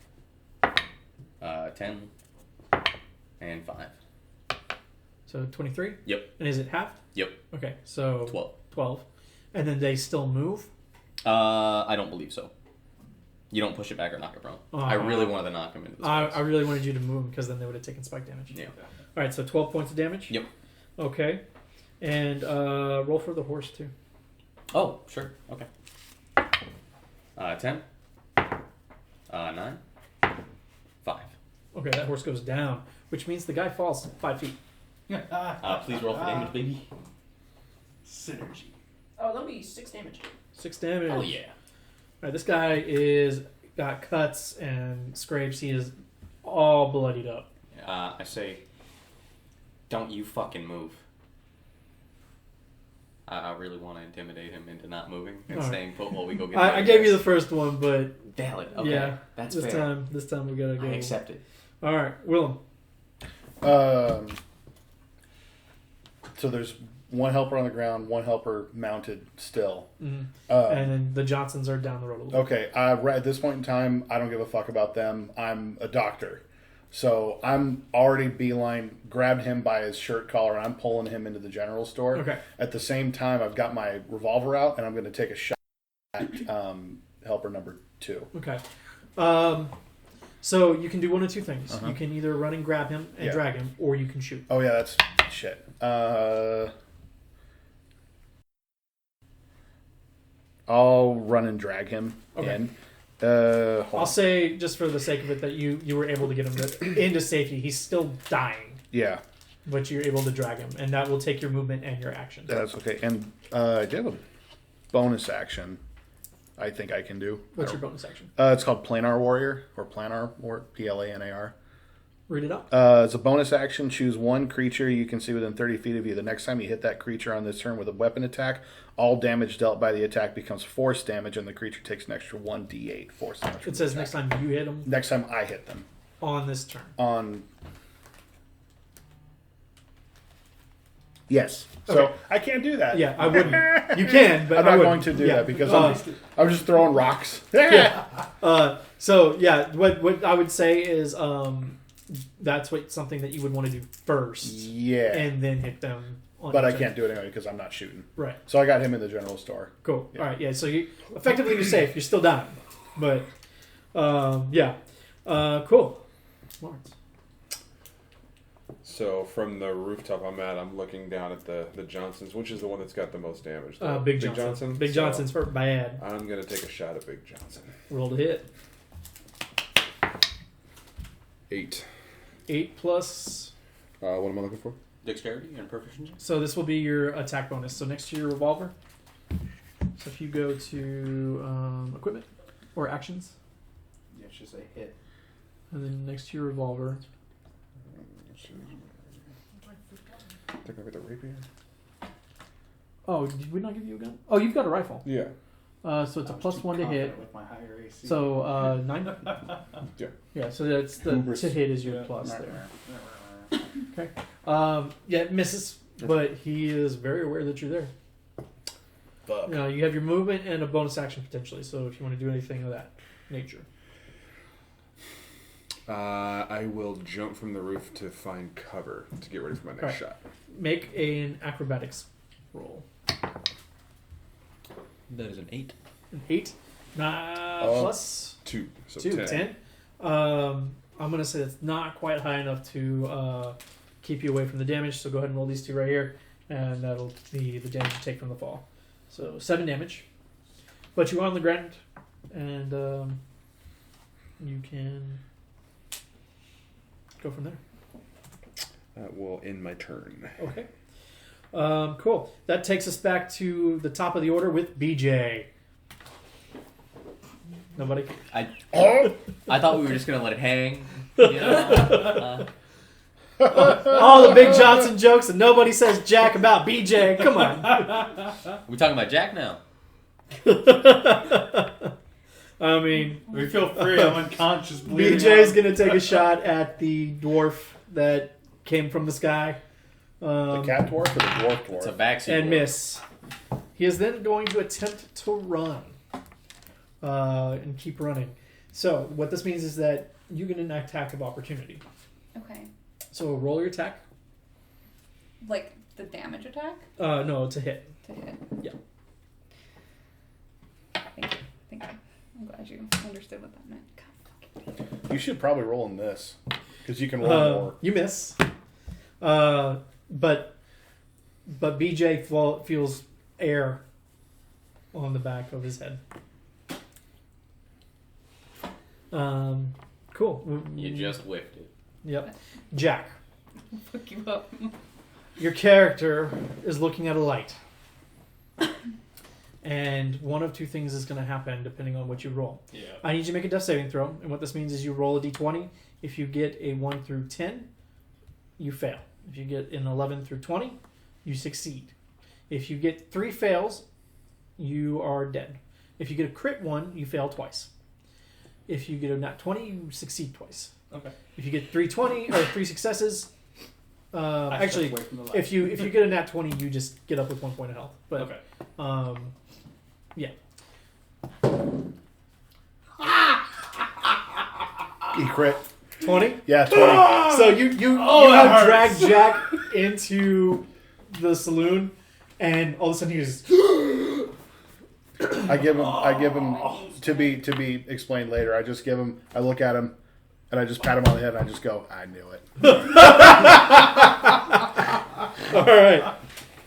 10, and 5. So 23? Yep. And is it half? Yep. Okay, so 12. 12. And then they still move? I don't believe so. You don't push it back or knock it prone. I really wanted to knock him into the I space. really wanted you to move because then they would have taken spike damage. Yeah. Alright, so 12 points of damage? Yep. Okay. And roll for the horse too. Oh, sure. Okay. 10, 9, 5. Okay, that horse goes down, which means the guy falls 5 feet. Please roll for damage, baby. Synergy. Oh, that'll be 6 damage. 6 damage. Oh yeah. Alright, this guy is got cuts and scrapes. He is all bloodied up. I say, don't you fucking move. I really want to intimidate him into not moving and All right. staying put while we go get. I gave you the first one, but valid. Okay, yeah, that's this fair. time we gotta go. I accept it. All right, Willem. So there's one helper on the ground, one helper mounted still. Mhm. Um, And then the Johnsons are down the road a little. Okay, at this point in time, I don't give a fuck about them. I'm a doctor. So I'm already grabbed him by his shirt collar, and I'm pulling him into the general store. Okay. At the same time, I've got my revolver out, and I'm going to take a shot at helper number 2. Okay. So you can do one of two things. Uh-huh. You can either run and grab him and Yeah. drag him, or you can shoot. Oh, yeah, that's shit. I'll run and drag him Okay. in. Hold I'll on. say, just for the sake of it, that you were able to get him into safety. He's still dying, Yeah, but you're able to drag him, and that will take your movement and your action. that's okay. And I do have a bonus action I think I can do. What's your bonus action? It's called Planar Warrior, or Planar Warrior, Planar. Read it up. As a bonus action, choose one creature you can see within 30 feet of you. The next time you hit that creature on this turn with a weapon attack, all damage dealt by the attack becomes force damage, and the creature takes an extra 1d8 force damage. It says next time you hit him Next time I hit them. on this turn. On. Yes. So Okay. I can't do that. Yeah, I wouldn't. You can, but I'm I not wouldn't. going to do Yeah. that because I'm just throwing rocks. Yeah. So yeah, what I would say is that's something that you would want to do first, Yeah. and then hit them. On But I your turn. can't do it anyway because I'm not shooting. Right. So I got him in the general store. Cool. Yeah. All right. Yeah. So you effectively you're safe. You're still dying, but yeah. Cool. Lawrence. So from the rooftop I'm at, I'm looking down at the Johnsons. Which is the one that's got the most damage? The Big Johnson. Big So Johnson's for bad. I'm gonna take a shot at Big Johnson. Roll to hit. 8. 8 plus. What am I looking for? Dexterity and proficiency. So this will be your attack bonus. So next to your revolver. So if you go to equipment or actions, Yeah, it's just a hit. and then next to your revolver. I think I got the rapier. Oh, did we not give you a gun? Oh, you've got a rifle. Yeah. So it's a plus 1 to hit. With my higher AC. So 9. Yeah. Yeah. So that's the Hubris. to hit is your Yeah. plus there. Okay. Yeah, it misses, but he is very aware that you're there. Fuck. Now, you have your movement and a bonus action potentially, so if you want to do anything of that nature. I will jump from the roof to find cover to get ready for my next Right. shot. Make an acrobatics roll. That is an 8. An 8. Plus 2. So 2. 10. I'm going to say that's not quite high enough to keep you away from the damage, so go ahead and roll these 2 right here, and that'll be the damage you take from the fall. So 7 damage. But you are on the ground, and you can go from there. That will end my turn. Okay. Cool. That takes us back to the top of the order with BJ. Nobody? I thought we were just gonna let it hang. You know? All the Big Johnson jokes, and nobody says Jacc about BJ. Come on. We talking about Jacc now? I mean, We feel free. I'm unconscious. bleeding BJ's out. gonna take a shot at the dwarf that came from the sky. The cat dwarf or the dwarf It's a dwarf? backseat. And dwarf. miss. He is then going to attempt to run and keep running. So what this means is that you get an attack of opportunity. Okay. So roll your attack. Like the damage attack No, it's a hit. to hit. Yeah. Thank you. I'm glad you understood what that meant. God, fuck it. You should probably roll in this because you can roll more. You miss. But BJ feels air on the back of his head. Cool. You just whiffed it. Yep. Jacc, Fuck you up. your character is looking at a light. And one of 2 things is going to happen depending on what you roll. Yeah. I need you to make a death saving throw. And what this means is you roll a d20. If you get a 1 through 10, you fail. If you get an 11 through 20, you succeed. If you get 3 fails, you are dead. If you get a crit 1, you fail twice. If you get a nat 20, you succeed twice. Okay. If you get 3 successes, I actually, stepped away from the light. if you get a nat 20, you just get up with 1 point of health. But Okay. yeah. E crit. 20? Yeah, 20. So you that have hurts. dragged Jacc into the saloon, and all of a sudden he just I give him to be explained later. I look at him and I just pat him on the head and I just go, I knew it. all right.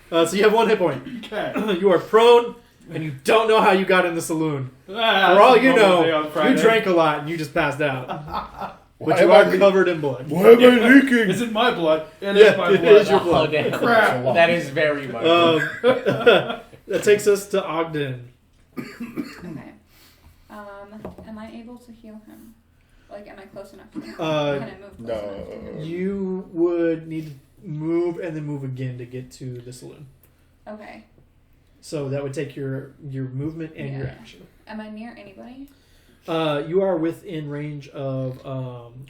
So you have 1 hit point. Okay. You are prone, and you don't know how you got in the saloon. For all you know, you drank a lot and you just passed out. But you are covered in blood. Why am I leaking? It's in my blood. It Yeah, is my it blood. is your blood. Oh, damn. Crap. That is very much. That takes us to Ogden. Okay. Am I able to heal him? Like, am I close enough to him? Uh, Can I move close enough to him? You would need to move and then move again to get to the saloon. Okay. So that would take your movement and your Yeah. action. Am I near anybody? You are within range of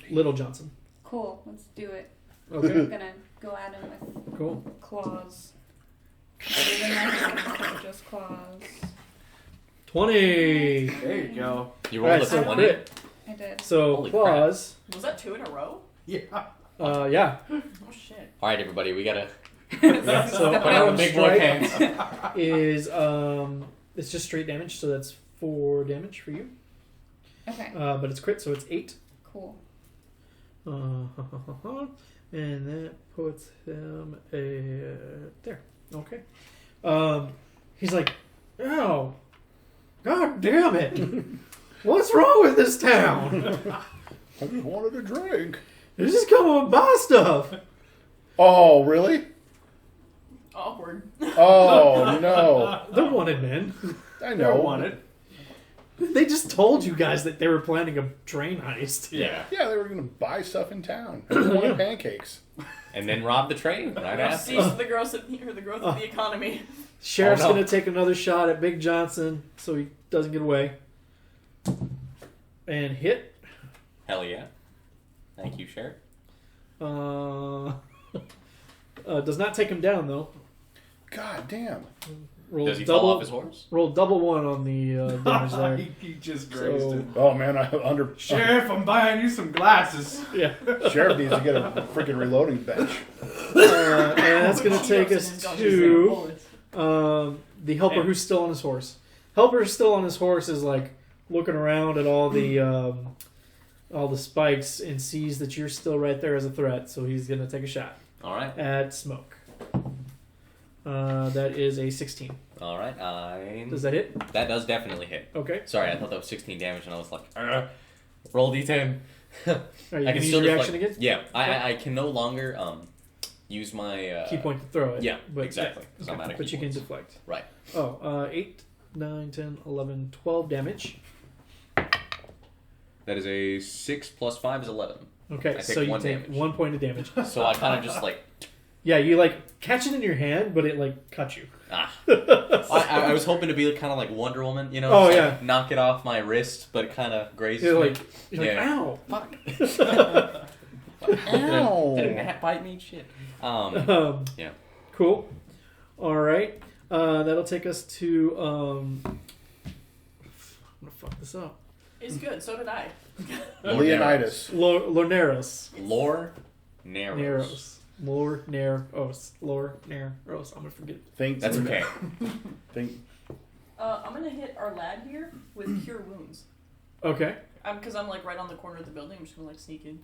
Little Johnson. Cool. Let's do it. Okay, I'm gonna go at him with cool. claws. Other than my hands, just claws. 20. There you go. You All rolled right, a so 20. crit. I did. So Holy claws. Was that 2 in a row? Yeah. Yeah. Oh shit. All right, everybody, we gotta So put on Iron the big boy Strike pants. is it's just straight damage, so that's 4 damage for you. Okay. But it's crit, so it's 8. Cool. And that puts him there. Okay. He's like, oh, god damn it! What's wrong with this town? I just wanted a drink. They just come and buy stuff. Oh, really? Awkward. Oh, no. They're wanted men. I They're know. wanted. They just told you guys that they were planning a train heist. Yeah. Yeah, they were going to buy stuff in town. They wanted pancakes. And then rob the train right after. Cease the growth of the economy. Sheriff's Oh, no. gonna take another shot at Big Johnson so he doesn't get away. And hit. Hell yeah. Thank you, Sheriff. Does not take him down though. God damn. Roll Does he double, fall off his horse? Roll double 1 on the damage there. he just grazed So- him. Oh man, Sheriff, I'm buying you some glasses. Yeah. Sheriff needs to get a freaking reloading bench. And that's going to take Dodges us and to bullets. the helper who's still on his horse. Helper still on his horse is like looking around at all the spikes and sees that you're still right there as a threat, so he's going to take a shot All right. at Smoke. That is a 16. All right. Does that hit? That does definitely hit. Okay. Sorry, I thought that was 16 damage, and I was like, roll d10. All right, you I can use still your deflect- reaction again? Yeah, I can no longer use my Key point to throw it. Yeah, but, exactly. 'cause I'm out of But key you can points. deflect. Right. 8, 9, 10, 11, 12 damage. That is a 6 plus 5 is 11. Okay, I take so you 1 take damage. 1 point of damage. So I kind of just like Yeah, you like catch it in your hand, but it like cut you. I was hoping to be kind of like Wonder Woman, you know? Oh, just, yeah. like, knock it off my wrist, but kind of grazes You're me. like, Yeah. ow, fuck. Ow. Did a gnat bite me? Shit. Yeah. Cool. All right. That'll take us to. I'm gonna fuck this up. It's good. So did I. Leonidas. Lorneros. Lorneros. Lorneros. I'm gonna forget. Think. That's okay. Think. I'm gonna hit our lad here with cure wounds. Okay. Because I'm like right on the corner of the building. I'm just gonna like sneak in.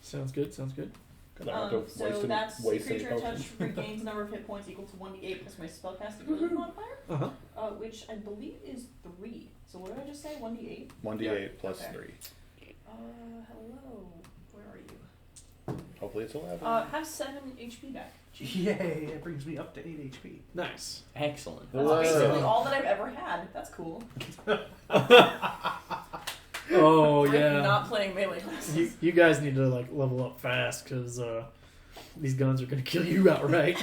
Sounds good. Sounds good. So that's creature touch regains number of hit points equal to 1d8 plus my spellcasting ability modifier, Uh huh. which I believe is 3. So what did I just say? 1d8. 1d8 plus Okay. 3. Hello. Where are you? Hopefully it's 11. Have 7 HP back. Yay, that brings me up to 8 HP. Nice. Excellent. That's Whoa. basically all that I've ever had. That's cool. Oh I'm yeah. not playing melee classes. You guys need to like level up fast because these guns are gonna kill you outright.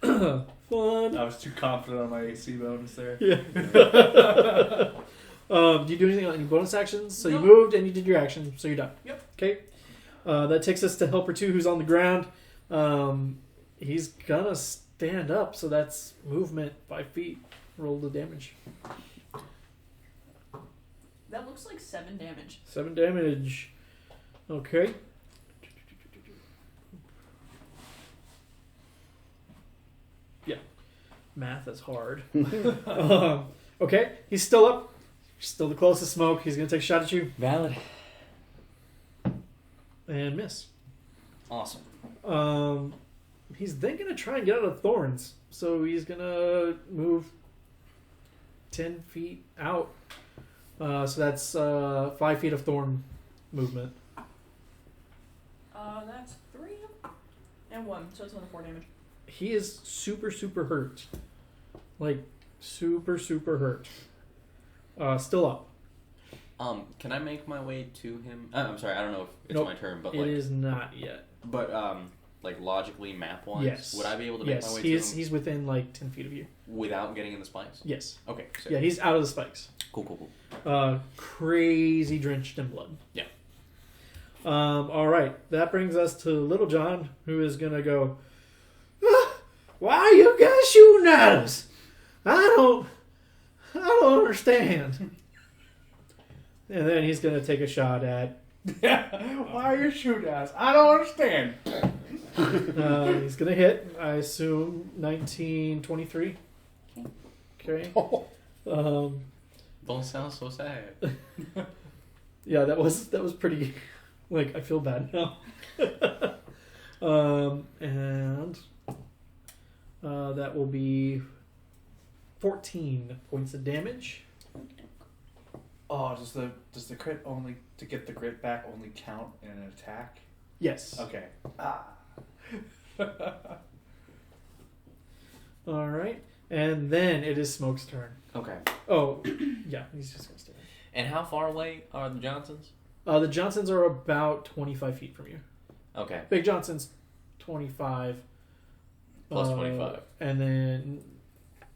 Fun. I was too confident on my AC bonus there. Yeah. Do you do anything on any bonus actions? So you No. moved and you did your action, so you're done. Yep. Okay. That takes us to Helper 2, who's on the ground. He's gonna stand up, so that's movement 5 feet. Roll the damage. That looks like 7 damage. 7 damage. Okay. Yeah. Math is hard. Okay. He's still up. Still the closest Smoke. He's going to take a shot at you. Valid. And miss. Awesome. He's then going to try and get out of thorns. So he's going to move 10 feet out. So that's 5 feet of thorn movement. That's 3 and 1, so it's another 4 damage. He is super, super hurt. Like, super, super hurt. Still up. Can I make my way to him? I'm sorry, I don't know if it's Nope. my turn, but It like, is not yet. but like logically, map wise, Yes. would I be able to make Yes, my way he to is. him He's within like 10 feet of you. without getting in the spikes? Yes. Okay. So Yeah, he's out of the spikes. Cool. Crazy drenched in blood. Yeah. All right. That brings us to Little John, who is gonna go. Why are you guys shooting at us? I don't understand. And then he's gonna take a shot at. Why are you shooting at us? I don't understand. He's gonna hit. I assume 1923. Okay. Don't sound so sad. Yeah, that was pretty. Like, I feel bad now. And that will be 14 points of damage. Oh, does the crit only to get the crit back only count in an attack? Yes. Okay. All right, and then it is Smoke's turn. Okay. Oh, yeah, he's just gonna stay there. And how far away are the Johnsons? The Johnsons are about 25 feet from you. Okay. Big Johnson's 25. Plus 25. And then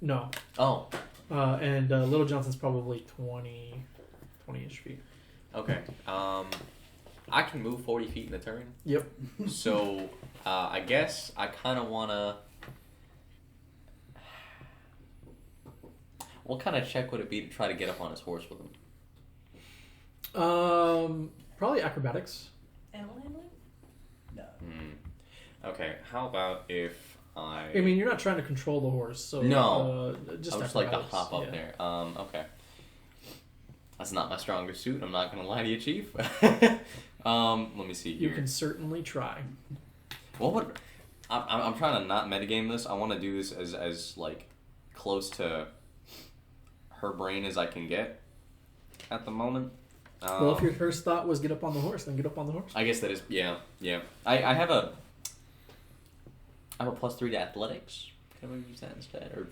no. Oh. And Little Johnson's probably 20-ish feet. Okay. I can move 40 feet in a turn. Yep. So I guess I kind of want to. What kind of check would it be to try to get up on his horse with him? Probably acrobatics. Animal handling? No. Okay, how about if I mean, you're not trying to control the horse, so No. just I would just like to acrobatics, hop up yeah. there. Okay. That's not my strongest suit. I'm not gonna lie to you, Chief. Let me see here. You can certainly try. What would I'm trying to not metagame this. I want to do this as like close to her brain as I can get at the moment. Well, if your first thought was get up on the horse, then get up on the horse. I guess that is yeah. I have a +3 to athletics. Can we use that instead, or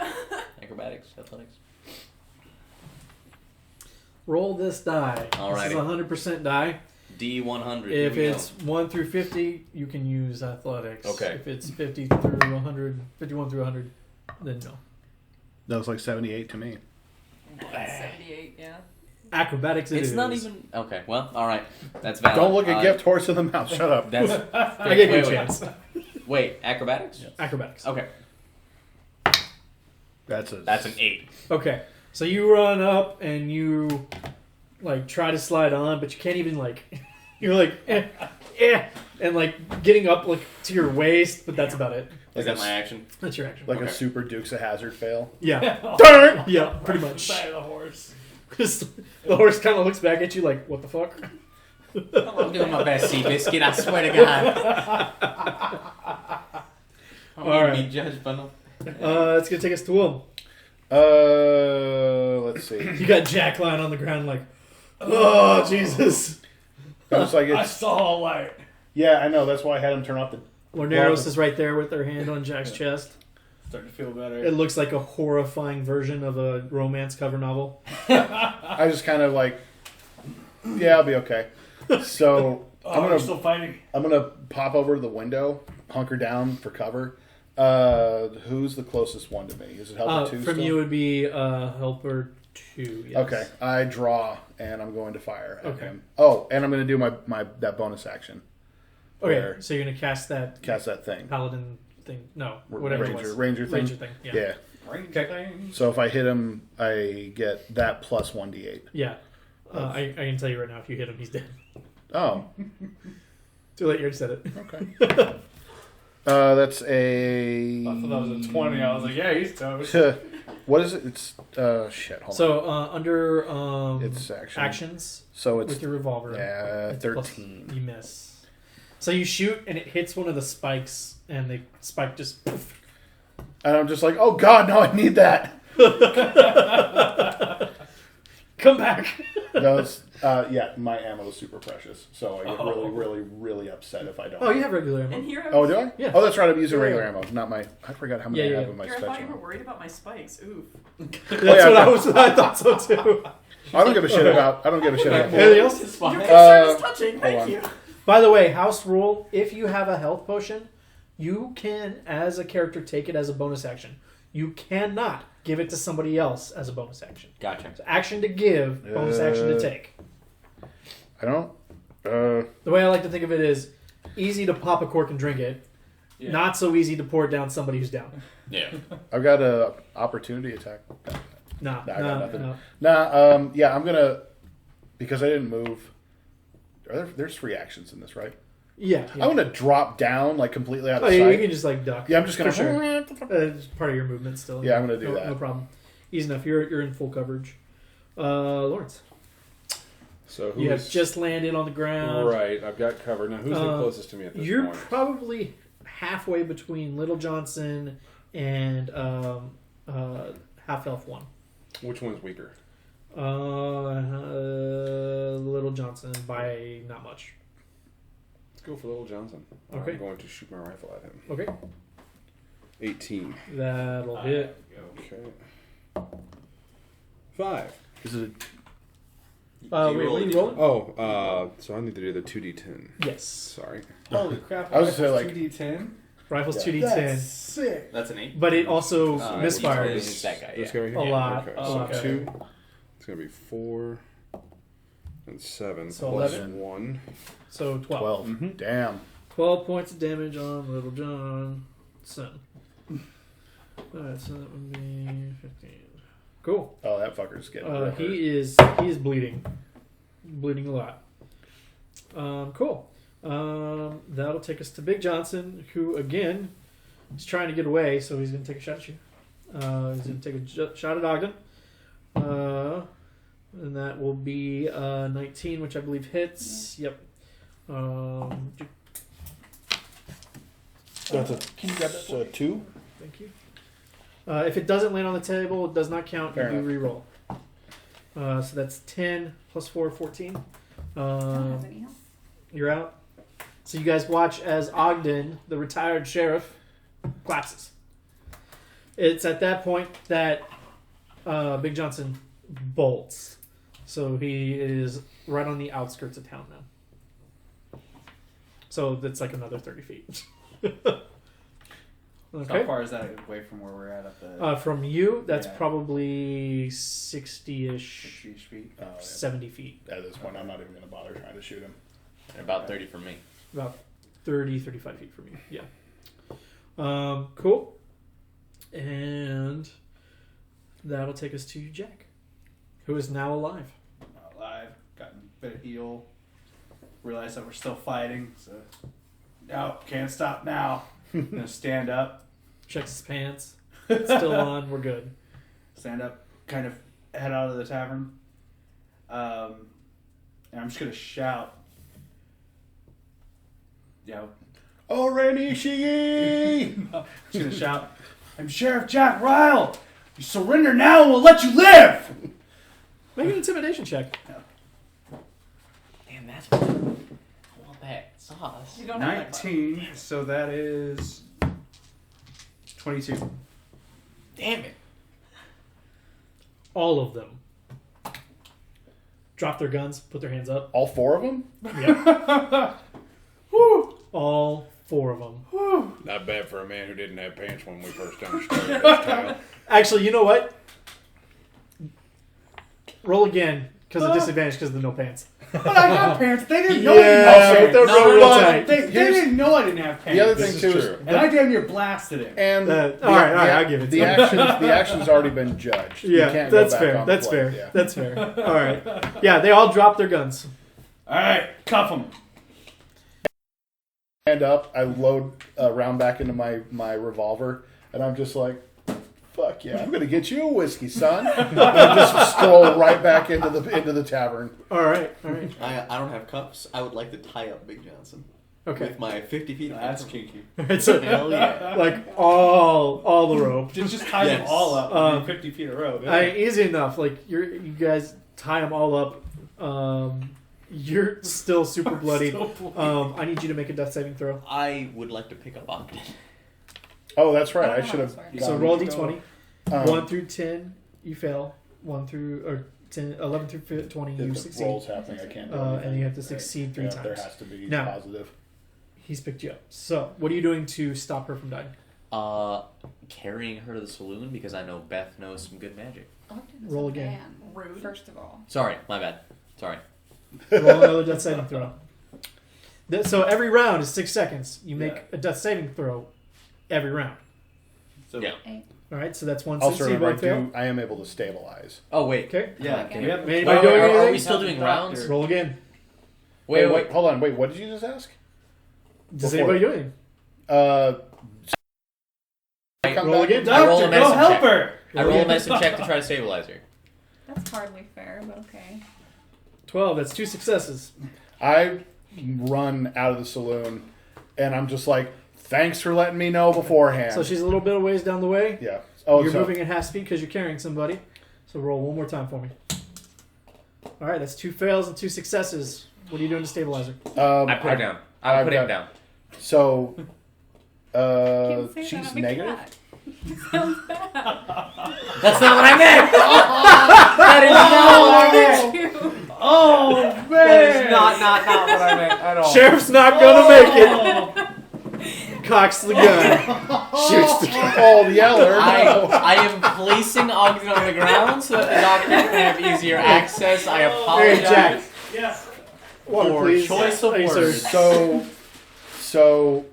acrobatics, athletics? Roll this die. Alrighty. This is a 100% die. D100. If here we it's 1 through 50, you can use athletics. Okay. If it's 50 through 100, 51 through 100, then no. That was like 78 to me. 78, yeah. Acrobatics It's is. not even okay. Well, all right, that's valid. Don't look a gift horse in the mouth. Shut up. That's I gave you a wait. chance. Wait, acrobatics? Acrobatics. Okay, That's an 8. Okay, so you run up and you like try to slide on, but you can't even like. You're like, and like getting up like to your waist, but that's about it. Is that my action? That's your action. like a super Dukes of Hazzard fail. Yeah. Darn! Yeah, pretty much. Side of the horse. The horse kind of looks back at you like, what the fuck? I'm doing my best, Seabiscuit. I swear to God. I'm All right. be judged by no. It's gonna take us to Will. Let's see. You got Jacc lying on the ground like, oh Jesus. That was like I it's. saw a light. Yeah, I know. That's why I had him turn off the. Lorneros is right there with her hand on Jack's chest. Starting to feel better. It looks like a horrifying version of a romance cover novel. I just kind of like. Yeah, I'll be okay. So we're still fighting. I'm gonna pop over to the window, hunker down for cover. Who's the closest one to me? Is it helper 2 From still? you would be helper 2. Yes. Okay, I draw and I'm going to fire at Okay. him. Oh, and I'm going to do my that bonus action. Okay, Where- so you're gonna cast that Cast that thing. paladin thing. No, whatever it was. Ranger thing. Ranger thing. Yeah. Yeah. Okay. So if I hit him, I get that plus 1d8. Yeah. I can tell you right now, if you hit him, he's dead. Oh, Too late. You already said it. okay. That's a. I thought that was a 20. I was like, yeah, he's toast. What is it? It's shit. Hold on. So under It's action. actions So it's with your revolver. it's plus- 13. you miss. So you shoot and it hits one of the spikes, and the spike just. Poof. And I'm just like, oh god, no, I need that. Come back. No, it's, yeah, my ammo is super precious, so I get really, really, really upset if I don't. Oh, you have regular ammo. And here I Oh, was. do I? Yeah. Oh, that's right. I'm using Yeah, regular yeah. ammo, not my. I forgot how many Yeah, I yeah, have yeah. in my Here, I thought special. you were worried about my spikes. Oof. That's yeah, what I thought so too. I don't give a shit about. I don't give a shit about. Anything else? Your concern is touching. Thank on. you. By the way, house rule: if you have a health potion, you can, as a character, take it as a bonus action. You cannot give it to somebody else as a bonus action. Gotcha. So action to give, bonus action to take. I don't. The way I like to think of it is easy to pop a cork and drink it. Yeah. Not so easy to pour it down somebody who's down. Yeah. I've got a opportunity attack. Nah, Nah, I got nah, nothing. nah. Nah. Yeah, I'm gonna because I didn't move. There's 3 actions in this, right? Yeah. I'm gonna drop down like completely out Oh, of yeah, sight. you can just like duck. Yeah, I'm just gonna. For sure. It's part of your movement still. Yeah, I'm gonna do no, that. No problem. Easy enough. You're in full coverage. Lawrence, So who's you have just landed on the ground. right? I've got cover. Now who's the closest to me at this You're point? probably halfway between Little Johnson and Half Elf One. Which one's weaker? Little Johnson by not much. Let's go for Little Johnson. Okay. I'm going to shoot my rifle at him. Okay, 18. that'll hit. Okay. 5. Is it? Wait, what do you roll? Oh, so I need to do the 2d10. Yes. Sorry. Holy crap. I was gonna say, like- 2d10. Rifle's Yeah. 2d10, Sick. That's an 8. but it also It's misfires. that guy. This Yeah. guy right here? A lot. Okay. A So lot. 2. It's going to be 4. And 7 So plus 11. 1. So 12. 12. Mhm. Damn. 12 points of damage on Little Johnson. Alright, so that would be 15. Cool. Oh, that fucker's getting real hurt. He is bleeding. Bleeding a lot. Cool. That'll take us to Big Johnson, who again is trying to get away, so he's going to take a shot at you. He's going to take a shot at Ogden. And that will be 19, which I believe hits. Yep. That's a, Can you grab that so 2? Thank you. If it doesn't land on the table, it does not count. Fair You do enough. re-roll. So that's 10 plus 4, 14. I don't have any help. You're out. So you guys watch as Ogden, the retired sheriff, collapses. It's at that point that Big Johnson bolts. So he is right on the outskirts of town now. So that's like another 30 feet. How Okay. far is that away from where we're at the From you, that's Yeah. probably 60-ish, 60 feet? Oh, yeah. 70 feet. At this point, I'm not even going to bother trying to shoot him. And about 30 from me. About 30, 35 feet from you. Yeah. Cool. And that'll take us to Jacc, who is now alive. Not alive. Gotten a bit of heal. Realize that we're still fighting. So, no, can't stop now. Gonna stand up. Checks his pants. Still on. We're good. Stand up. Kind of head out of the tavern. And I'm just gonna shout. Oh, Renishi! I'm just gonna shout. I'm Sheriff Jacc Ryle. You surrender now, and we'll let you live. Make an intimidation check. Damn, that's what I want that sauce. You don't have that 19. So that is 22. Damn it. All of them drop their guns, put their hands up. All 4 of them? Yep. All 4 of them. Not bad for a man who didn't have pants when we first started this town. Actually, you know what? Roll again because of disadvantage because of the no pants. But I got pants. They didn't know Yeah, I didn't they're have pants. real tight. They didn't know I didn't have pants. The other This thing, is too, true. is and I damn near blasted him. and all right, I'll give it to the you. action's already been judged. You Yeah, can't go that's back fair. on the That's play. fair. Yeah. That's fair. All right. Yeah, they all drop their guns. All right, cuff him. Stand up, I load a round back into my revolver, and I'm just like, fuck yeah, I'm gonna get you a whiskey, son. And I just stroll right back into the tavern. All right. All right. I don't have cuffs. I would like to tie up Big Johnson. Okay. With my 50 feet. That's kinky. All right, so Hell yeah. like all the rope. Just tie them Yes. all up. 50 feet of rope. Easy enough. Like you guys tie them all up. You're still super bloodied. I need you to make a death saving throw. I would like to pick up Ogden. Oh, that's right. I I don't know should how have. this works. So roll a d20. 1 Um, through 10, you fail. 1 through or 10, 11 through 20, you if the succeed. roll's happening, I can't do And anything. you have to succeed 3 Yeah, times. there has to be Now- positive. He's picked you up. So, what are you doing to stop her from dying? Carrying her to the saloon because I know Beth knows some good magic. Ogden's Roll a again. man, Rude. First of all. Sorry, my bad. Sorry. Roll another death saving throw. So every round is 6 seconds. You make Yeah. a death saving throw every round. So, Yeah. All right, so that's 1 Also, succeed, remember, 1 fail. I am able to stabilize. Oh, wait. Okay, yeah. Okay. We have Anybody Wait, doing are anything? we still doing rounds? roll again. Wait. Hold on. Wait, what did you just ask? Does Before- anybody do anything? Come Roll back. again. I roll a Doctor, go medicine help check. her. I roll a medicine check to try to stabilize her. That's hardly fair, but okay. 12, that's 2 successes. I run out of the saloon, and I'm just like, thanks for letting me know beforehand. So she's a little bit of ways down the way. yeah. Oh, You're so moving at half speed because you're carrying somebody. So roll one more time for me. All right, that's 2 fails and 2 successes. What are you doing to stabilize her? um, I put her down. I I've put him got- down. So, Can't say that, she's I'll be negative. cat. Sounds bad. That's not what I meant! That is not what I meant! Oh, man. That is not what I meant at all. Sheriff's not gonna make it. Cocks the gun. Shoots the gun. Oh, Yeller. No. I am placing Ogden on the ground so that the doctor can have easier access. I Hey, apologize. Jack. Yeah. Water, Or please. choice of Thanks, sir. words. So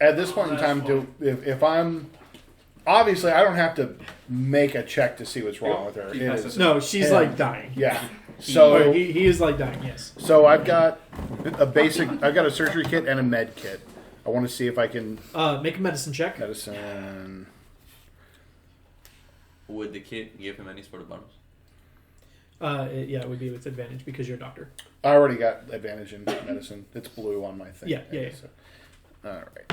at this point in time, if I'm obviously I don't have to make a check to see what's wrong with her. It is, No, she's him. like dying. Yeah. Or So he is like dying. Yes. so I've got a surgery kit and a med kit. I want to see if I can Make a medicine check. medicine. Would the kit give him any sort of bonus? Yeah, it would be with advantage because you're a doctor. I already got advantage in medicine. It's blue on my thing. Yeah. So, all right.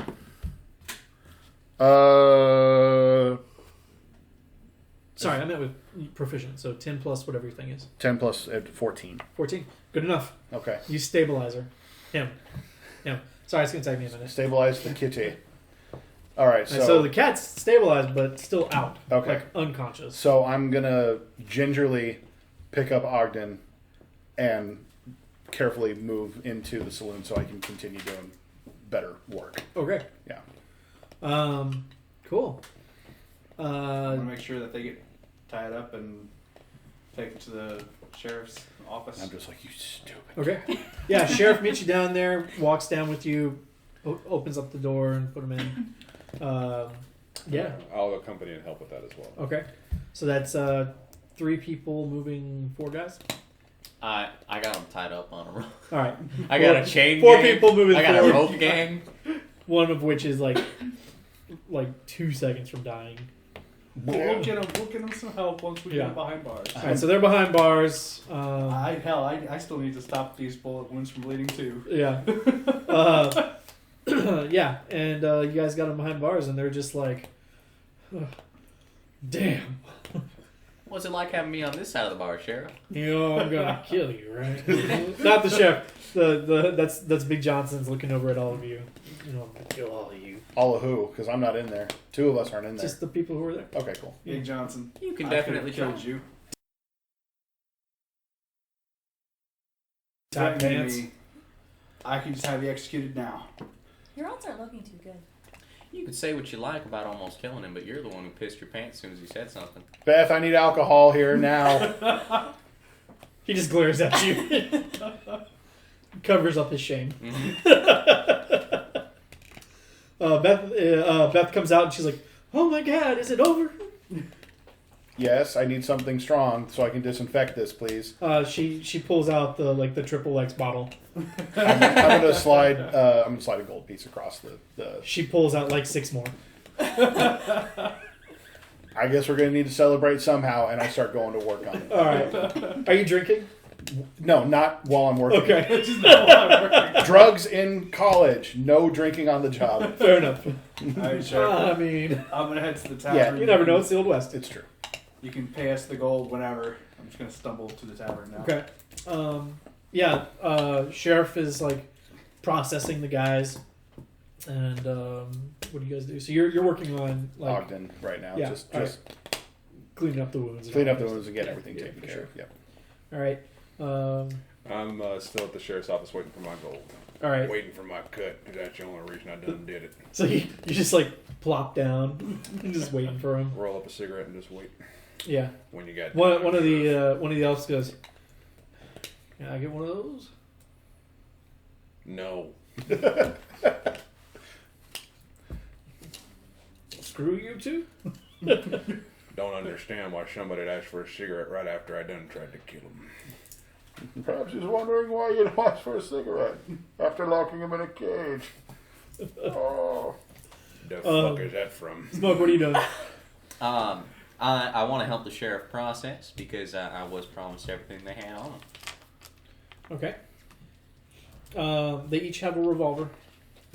Sorry, I meant with proficient. So 10 plus whatever your thing is. 10 plus 14. 14. Good enough. Okay. You stabilize her. Him. Sorry, it's gonna take me a minute. Stabilize the kitty. All right. And so the cat's stabilized, but still out. Okay. Like unconscious. So I'm gonna gingerly pick up Ogden and carefully move into the saloon so I can continue doing better work. Okay. Yeah. Cool. I'm gonna make sure that they get tied up and taken to the sheriff's office. I'm just like, you stupid. Okay. Yeah, sheriff meets you down there, walks down with you, opens up the door and put him in. Yeah. I'll accompany and help with that as well. Okay. So that's 3 people moving 4 guys. I got him tied up on a rope. All right. I got a chain 4 gang. people moving I got forward. a rope gang. One of which is like 2 seconds from dying. We'll get them some help once we Yeah. get behind bars. All right, so they're behind bars. I still need to stop these bullet wounds from bleeding too. Yeah. Yeah, and you guys got them behind bars, and they're just like, "Ugh, damn. What's it like having me on this side of the bar, Sheriff? You know I'm gonna kill you, right? Not the sheriff. That's Big Johnson's looking over at all of you. You know I'm gonna kill all of you. All of who? Because I'm not in there. 2 of us aren't in there. Just the people who are there. Okay, cool. Big Johnson. You can I definitely could've try. killed you. Tight Threatening pants. me, I can just have you executed now. Your odds aren't looking too good. You could say what you like about almost killing him, but you're the one who pissed your pants as soon as he said something. Beth, I need alcohol here now. He just glares at you. Covers up his shame. Beth comes out and she's like, "Oh my God, is it over?" Yes, I need something strong so I can disinfect this, please. She pulls out the triple X bottle. I'm gonna slide a gold piece across the. She pulls out 6 more. I guess we're gonna need to celebrate somehow, and I start going to work on it. All right. Are you drinking? No, not while I'm working. Okay. Drugs in college. No drinking on the job. Fair enough. Alright, Sheriff. I mean, I'm gonna head to the tavern. Yeah, you never know. It's the Old West. It's true. You can pay us the gold whenever. I'm just gonna stumble to the tavern now. Okay. Yeah. Sheriff is processing the guys, and what do you guys do? So you're working on Ogden right now. Yeah, Just cleaning up the wounds. clean up the wounds and get Yeah, everything yeah, taken for care sure. of. Yep. All right. I'm still at the sheriff's office waiting for my gold. All right. Waiting for my cut, because that's the only reason I done did it. So you just plop down and just waiting for him. Roll up a cigarette and just wait. Yeah. When you got One of the elves goes, "Can I get one of those?" No. Screw you two. Don't understand why somebody'd ask for a cigarette right after I done tried to kill him. Perhaps he's wondering why you'd ask for a cigarette after locking him in a cage. Oh. The fuck is that from? Smoke, what are you doing? I want to help the sheriff process because I was promised everything they had on them. Okay. They each have a revolver.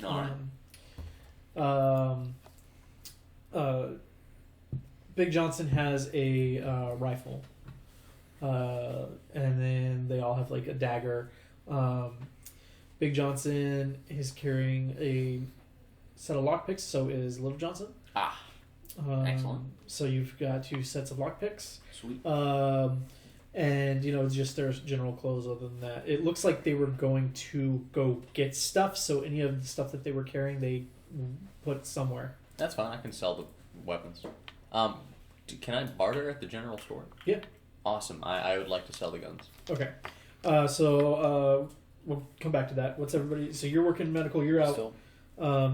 All right. Big Johnson has a rifle, and then they all have a dagger. Big Johnson is carrying a set of lockpicks. So is Little Johnson. Ah, excellent. So you've got 2 sets of lockpicks. Sweet. And just their general clothes. Other than that, it looks like they were going to go get stuff. So any of the stuff that they were carrying, they put somewhere. That's fine. I can sell the weapons. Can I barter at the general store? Yeah. Awesome. I would like to sell the guns. Okay. So we'll come back to that. What's everybody? So you're working medical. You're out. Still.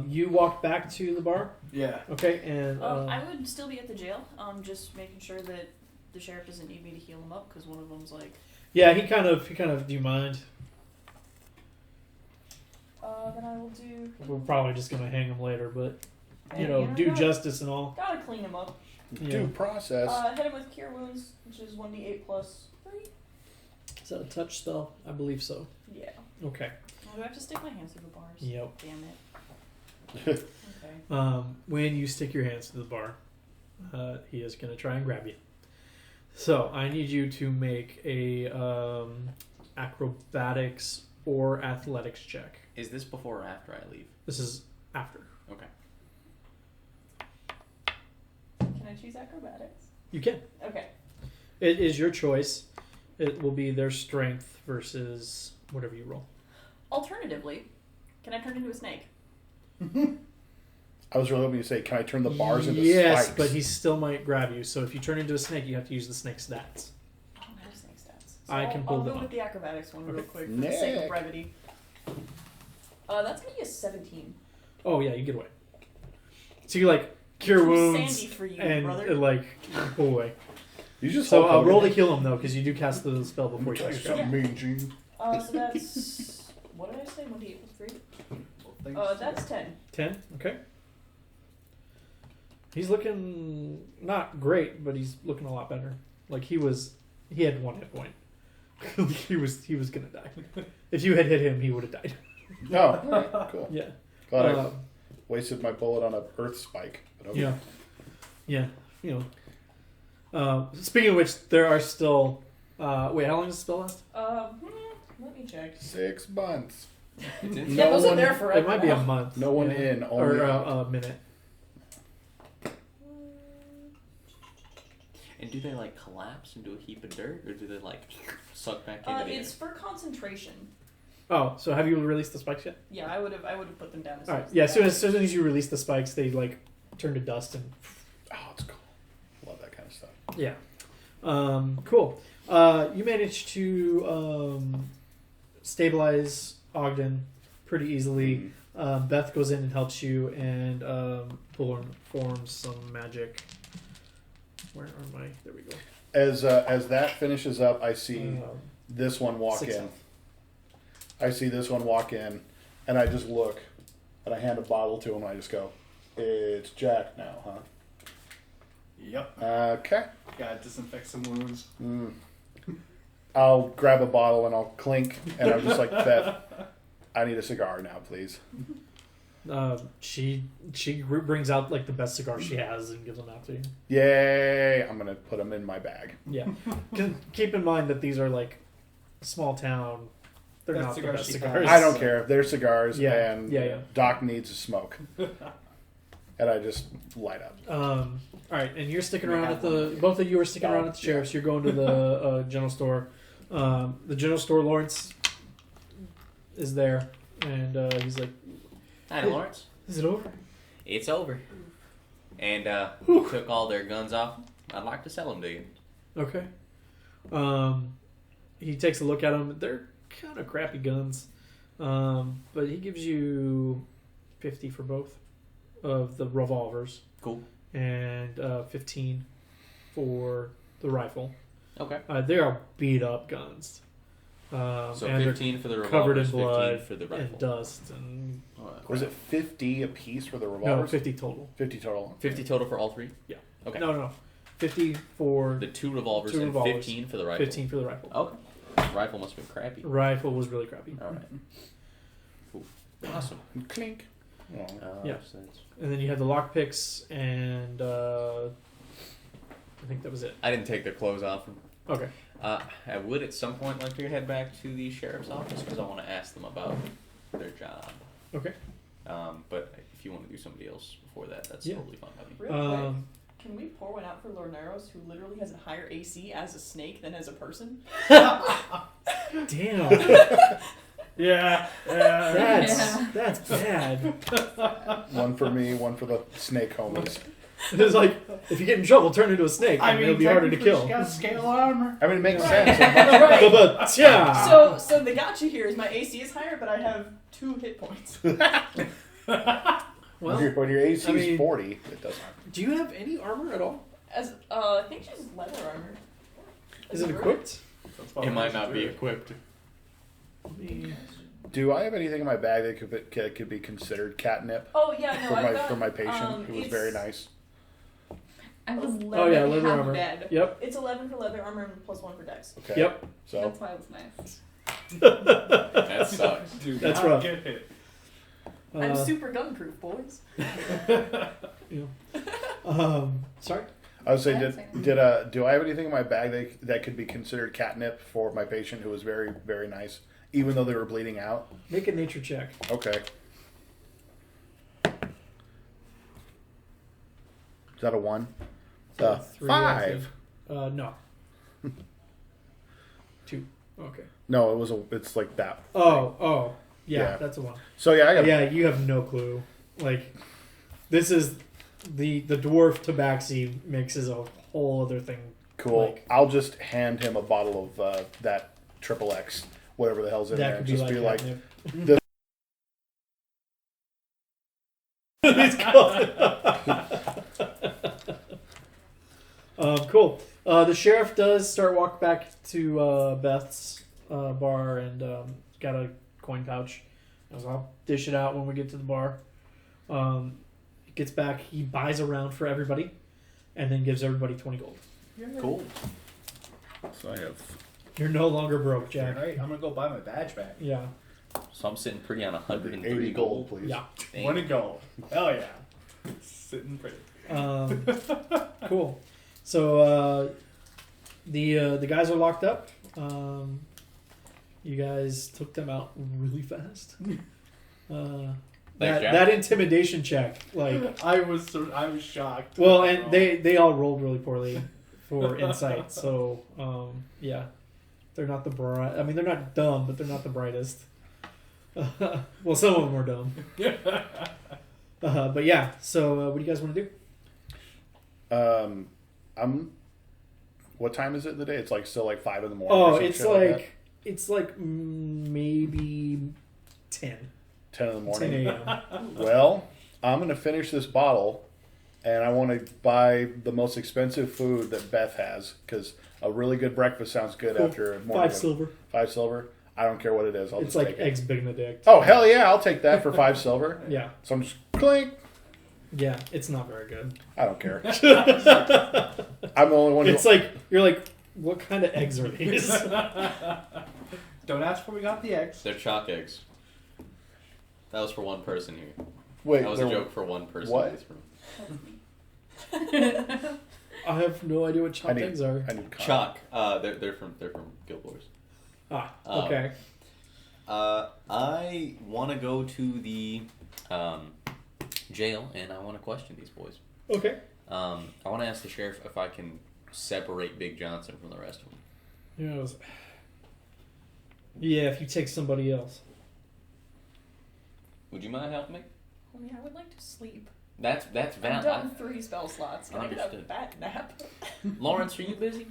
You walk back to the bar. Yeah. Okay, and I would still be at the jail. Just making sure that the sheriff doesn't need me to heal him up because one of them's like. yeah, he kind of. Do you mind? Then I will do. We're probably just gonna hang him later, but Hey, do gotta- justice and all. Gotta clean him up. Yeah. Due process. Hit him with cure wounds, which is 1d8 plus 3. Is that a touch spell? I believe so. Yeah. Okay. Oh, do I have to stick my hands through the bars? Yep. Damn it. Okay. When you stick your hands to the bar, he is going to try and grab you. So I need you to make a acrobatics or athletics check. Is this before or after I leave? This is after. Okay. Can I choose acrobatics? You can. Okay. It is your choice. It will be their strength versus whatever you roll. Alternatively, can I turn into a snake? I was really hoping to say, can I turn the bars into yes, spikes? but he still might grab you. So if you turn into a snake, you have to use the snake stats. I don't have snake stats. So I can pull I'll them go up. with the acrobatics one real Okay. quick for the sake Nick. of brevity. That's gonna be a 17. Oh yeah, you get away. So you like cure Too wounds sandy for you, and brother. like pull away. You just So Hulk I'll Hogan. roll to heal him though, because you do cast the spell before you Tell you cast it. something mean, Gene. So that's what did I say? 1d8 plus 3. That's 10. 10. Okay. He's looking not great, but he's looking a lot better. Like he had 1 hit point. he was gonna die. If you had hit him, he would have died. Oh, alright, cool. Yeah. Glad I wasted my bullet on an earth spike. But okay. Yeah. Yeah. You know. Speaking of which, there are still. Wait, how long does the spell last? Let me check. 6 months. It's in. Yeah, it wasn't one- there forever. It might be a now. month. No one Yeah. in, only or out. a minute. And do they like collapse into a heap of dirt, or do they like suck back into the air? It's for concentration. Oh, so have you released the spikes yet? Yeah, I would have put them down. As All right. soon Yeah. as As soon as you release the spikes, they like turn to dust and. Oh, it's cool. Love that kind of stuff. Yeah. Cool. You managed to stabilize Ogden pretty easily. Beth goes in and helps you, and performs some magic. Where are my? There we go. As that finishes up, I see this one walk 6 in. health. I see this one walk in, and I just look, and I hand a bottle to him, and I just go, "It's Jacc now, huh?" Yep. Okay. Gotta disinfect some wounds. I'll grab a bottle and I'll clink, and I'm just like, "Beth, I need a cigar now, please." She brings out like the best cigar she has and gives them out to you. Yay! I'm gonna put them in my bag. Yeah. Keep in mind that these are like small town. They're Best not the cigars best she cigars. I don't care. They're cigars, Yeah, and yeah. Doc needs a smoke. And I just light up. All right, and you're sticking We around have at the. one. Both of you are sticking around at the sheriff's. You're going to the general store. The general store, Lawrence is there, and he's like, Hi, Lawrence. "Is it over?" It's over. And took all their guns off. I'd like to sell them to you. Okay. He takes a look at them. They're kind of crappy guns, but he gives you 50 for both of the revolvers. Cool. And 15 for the rifle. Okay. They are beat up guns. So and 15 for the they're covered in revolvers, 15 blood for the rifle. and dust and Was it 50 a piece for the no, revolvers? 50 total. 50 total. 50 total for all three? Yeah. Okay. No. 50 for The two revolvers Two and revolvers. 15 for the rifle. 15 for the rifle. Okay. Rifle must have been crappy. Rifle was really crappy. All right. Cool. Awesome. Clink. Oh. Yeah. So that's- And then you have the lockpicks and I think that was it. I didn't take their clothes off. Okay. I would at some point like to head back to the sheriff's office because I want to ask them about their job. Okay. But if you want to do somebody else before that, that's Yeah. totally fine by me. Real quick, Um, can we pour one out for Lorneros, who literally has a higher AC as a snake than as a person? damn. Yeah. That's bad. One for me, one for the snake homies. It's like, if you get in trouble, turn into a snake, I and mean, it'll be harder to technically kill. she's got scale armor. I mean, it makes Right. sense. Right. But, yeah. So the gotcha here is my AC is higher, but I have 2 hit points. Well, when your AC I mean- is 40, it doesn't. do you have any armor at all? As I think she's leather armor. Is it equipped? It might not be equipped. Let me- Do I have anything in my bag that could be considered catnip Oh yeah, no, I've got, for my patient? It was it's very nice. I was 11 Oh, yeah, leather half armor. dead. Yep. It's 11 for leather armor and plus 1 for dex. Okay. Yep. So That's why it was nice. That sucks. Do That's not rough. get hit. I'm super gun-proof, boys. Sorry? I would say, Yeah, do I have anything in my bag that could be considered catnip for my patient who was very, very nice, even though they were bleeding out? Make a nature check. Okay. Is that a 1? So 3, 5. No. 2. Okay. No, it's like that. Oh. Yeah, Yeah. that's a 1. So yeah, I got. Yeah, you have no clue. Like, this is the dwarf tabaxi mix is a whole other thing. Cool. Like, I'll just hand him a bottle of that XXX, whatever the hell's in that there. could Just be like catnip. catnip. It's called. Cool. The sheriff does start walking back to Beth's bar and got a coin pouch. I'll dish it out when we get to the bar. He gets back, he buys a round for everybody, and then gives everybody 20 gold. Cool. So I have. You're no longer broke, Jack. Alright, I'm gonna go buy my badge back. Yeah. So I'm sitting pretty on 103 80 gold. gold, please. Yeah. Dang. 20 gold. Hell yeah. Sitting pretty. Cool. So the guys are locked up. You guys took them out really fast. Jack. That intimidation check, like, I was shocked. well, and they all rolled really poorly for insight. So yeah, they're not the bright. I mean, they're not dumb, but they're not the brightest. Well, some of them are dumb. But yeah. So what do you guys want to do? What time is it in the day? It's like still like 5 in the morning. Oh, or some it's shit like that? it's like maybe 10. 10 in the 10 morning. a.m. Well, I'm gonna finish this bottle, and I want to buy the most expensive food that Beth has because a really good breakfast sounds good Cool. after a morning. 5 silver. 5 silver. I don't care what it is. I'll It's just like take eggs it. Benedict. Oh hell yeah! I'll take that for 5 silver. Yeah. So I'm just clink. Yeah, it's not very good. I don't care. I'm the only one. It's like you're like, what kind of eggs are these? Don't ask where we got the eggs. They're chalk eggs. That was for one person here. Wait, That was a joke for one person. What? in this room. I have no idea what I chopped need, eggs are. I need con. Chalk. They're from Guild Wars. Okay. I want to go to the jail and I want to question these boys. Okay. I want to ask the sheriff if I can separate Big Johnson from the rest of them. Yes. Yeah, if you take somebody else. Would you mind helping me? I mean, I would like to sleep. That's I'm valid. done 3 spell slots. Can I get a Understood. fat nap? Lawrence, are you busy?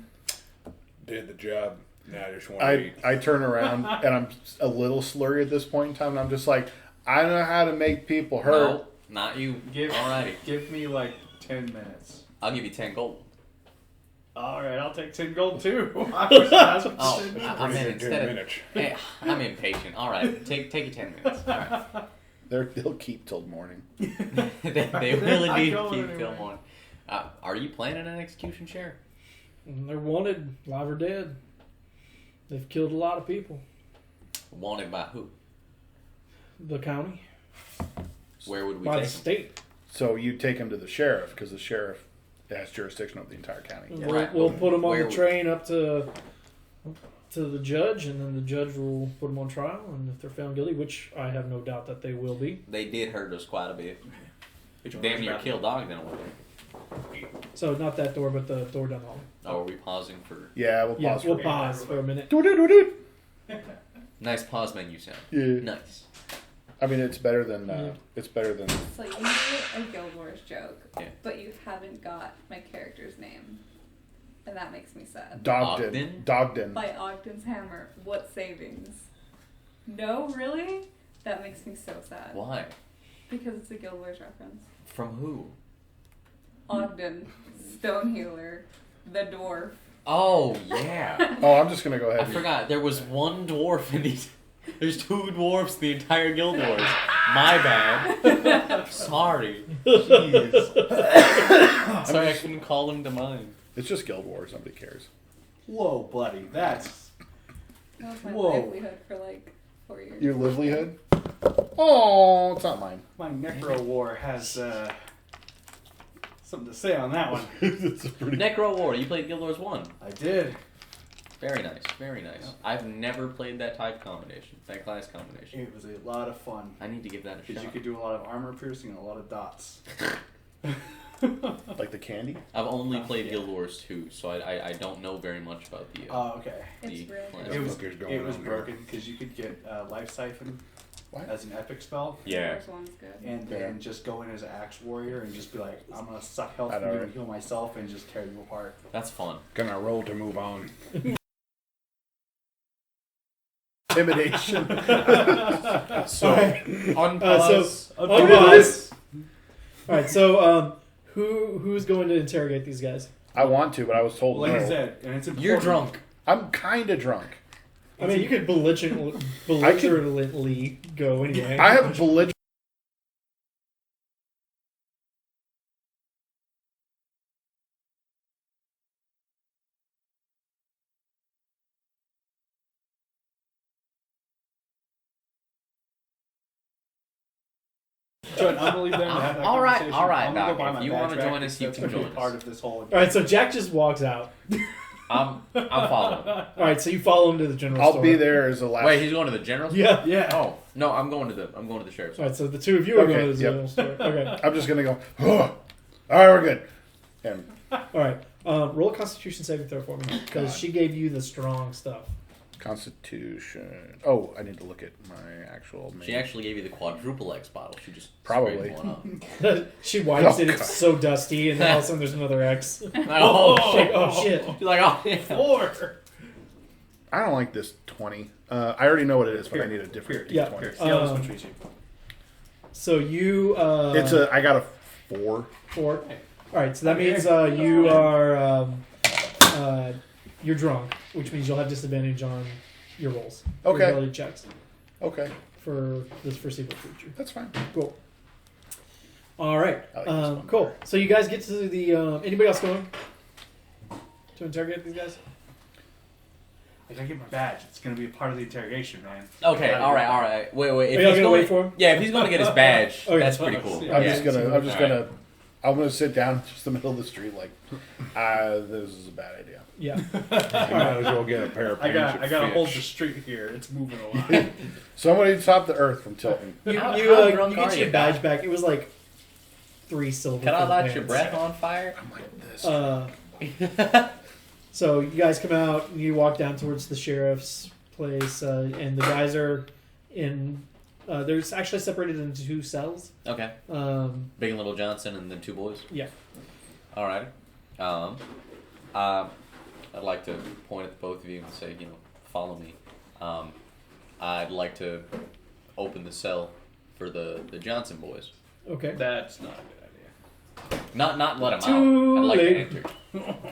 Did the job. Now I just want to eat. I turn around and I'm a little slurry at this point in time, and I'm just like, I know how to make people hurt. No, not you. Give, Alrighty. Give me like 10 minutes. I'll give you 10 gold. Alright, I'll take 10 gold too. That's what Oh, you said. I meant 10 instead of... minutes. Hey, I'm impatient. Alright, take your 10 minutes. Alright. They'll keep till morning. they really I do go keep anyway. film on. Are you planning an execution, Sheriff? They're wanted, live or dead. They've killed a lot of people. Wanted by who? The county. Where would we By the take them? state. So you take him to the sheriff because the sheriff has jurisdiction over the entire county. We'll, we'll put them on Where the would- train up to the judge, and then the judge will put them on trial. And if they're found guilty, which I have no doubt that they will be. They did hurt us quite a bit. Which one Damn was near about- killed Ogden over there. So not that door, but the door down the hall. Oh, are we pausing for... Yeah, we'll Yeah, pause we'll for pause for a minute. Doot-doot-doot-doot. Nice pause menu sound. Yeah. Nice. I mean, it's better than it's better than. So you do a Guild Wars joke, Yeah. but you haven't got my character's name. And that makes me sad. Ogden? Dogden. By Ogden's hammer. What savings? No, really? That makes me so sad. Why? Because it's a Guild Wars reference. From who? Ogden, Stone Healer, the dwarf. Oh, yeah. Oh, I'm just gonna go ahead. I forgot. There was one dwarf in these. There's 2 dwarfs in the entire Guild Wars. My bad. Sorry. Jeez. Sorry, I couldn't call them to mind. It's just Guild Wars. Nobody cares. Whoa, buddy, that's That was my Whoa. livelihood for like 4 years. Your livelihood? Oh, it's not mine. my Necro War has something to say on that one. It's a pretty. Necro War. You played Guild Wars 1. I did. Very nice. Very nice. Yeah. I've never played that type combination. That class combination. It was a lot of fun I need to give that a because shot. you could do a lot of armor piercing and a lot of dots. Like the candy? I've only played yeah. Guild Wars 2, so I don't know very much about the Oh, okay. It's the really class. good. It was Fuckers going it was on here. broken because you could get Life Siphon What? as an epic spell, Yeah. Guild Wars one's good. and then just go in as an axe warrior and just be like, I'm gonna suck health I from know, you right? and heal myself and just tear you apart. That's fun. Gonna roll to move on. Intimidation. So, unpause. Unpause. All right. So, who's going to interrogate these guys? I want to, but I was told Like I no. said, and it's important. you're drunk. I'm kind of drunk. I mean, you could belligerently go anyway. I have belligerent. John, I'm gonna leave them to have that All right, conversation. all right, I'm gonna go Doc, buy if my you badge wanna back join us, you because can that's gonna join be part us. of this whole. All right. So Jacc just walks out. I'm following. All right. So you follow him to the general I'll store. be there as a last. Wait, he's going to the general store? Yeah. Yeah. Oh, no, I'm going to the sheriff's. All right. So the two of you are Okay, going to the yep. general store. Okay. I'm just gonna go. Oh. All right, we're good. And All right. Roll a Constitution saving throw for me because God. she gave you the strong stuff. Constitution. Oh, I need to look at my actual. She actually gave you the quadruple X bottle. She just Probably. sprayed one up. She wipes Oh, it. God. It's so dusty, and then all of a sudden there's another X. Oh, shit! Oh shit! She's like, oh, yeah. 4. I don't like this 20. I already know what it is, but I need a different Yeah. D20. Here, see how this one treats you. So you. It's a. I got a 4. 4. All right. So that means you are. You're drunk, which means you'll have disadvantage on your rolls. Your Okay. ability checks Okay, for this foreseeable future. that's fine. Cool. All right. I like this one Cool. better. So you guys get to the. Anybody else going to interrogate these guys? I gotta get my badge. It's gonna be a part of the interrogation, man. Okay, all right. Wait. Are If y'all he's gonna wait for him? Yeah, if he's going to get his badge, Okay. that's pretty cool. Yeah. I'm Yeah. just gonna. I'm just All right. gonna. I'm gonna sit down just in the middle of the street, like, this is a bad idea. Yeah. You might as well get a pair of I pants. gotta and hold fish. the street here. It's moving a lot. Somebody stop the earth from tilting. You, How you drunk get are your you? badge back. It was like 3 silver. Can I for the light your pants. breath on fire? I'm like this. So you guys come out and you walk down towards the sheriff's place, and the guys are in. They're actually separated into 2 cells. Okay. Big and Little Johnson and then 2 boys? Yeah. All right. I'd like to point at both of you and say, follow me. I'd like to open the cell for the Johnson boys. Okay. That's not a good idea. Not let them Too out. I'd like late. to enter.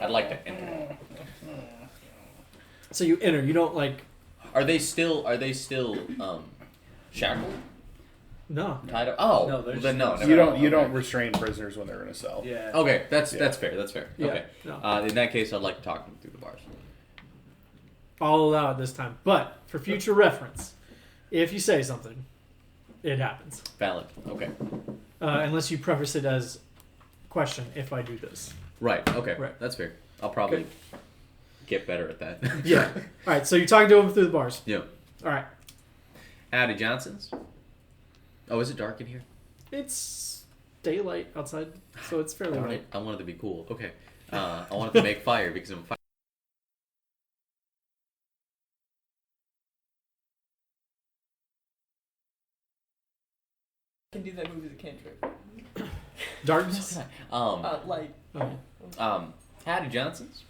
I'd like to enter. So you enter. You don't like. Are they still shackled? No. Tied up? Oh, No, they're then just- no. You never don't. You mind. don't restrain prisoners when they're in a cell. Yeah. Okay, that's Yeah. fair. That's fair. Yeah. Okay. No. In that case, I'd like to talk them through the bars. I'll allow it this time, but for future reference, if you say something, it happens. Valid. Okay. Unless you preface it as question. If I do this. Right. Okay. Right. That's fair. I'll probably Okay. get better at that. Yeah. All right. So you're talking to them through the bars. Yeah. All right. Howdy, Johnsons. Oh, is it dark in here? It's daylight outside, so it's fairly All light. right. I wanted to be cool. Okay. I wanted to make fire because I'm a fire. can do that move as a cantrip. Darkness. Light. Okay. Howdy Johnsons.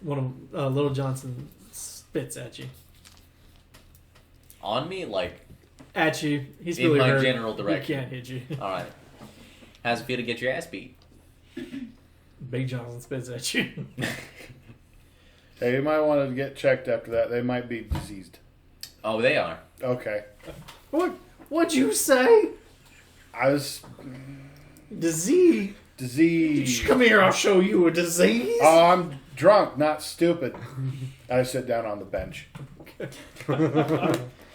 One of Little Johnson spits at you. On me, like At you. He's in really my hurt. general He direction. can't hit you. All right. How's it feel to get your ass beat? Big Johnson spits at you. Hey, you might want to get checked after that. They might be diseased. Oh, they are. Okay. What'd you say? I was Disease. diseased. Come here, I'll show you a disease. Oh, I'm drunk, not stupid. I sit down on the bench.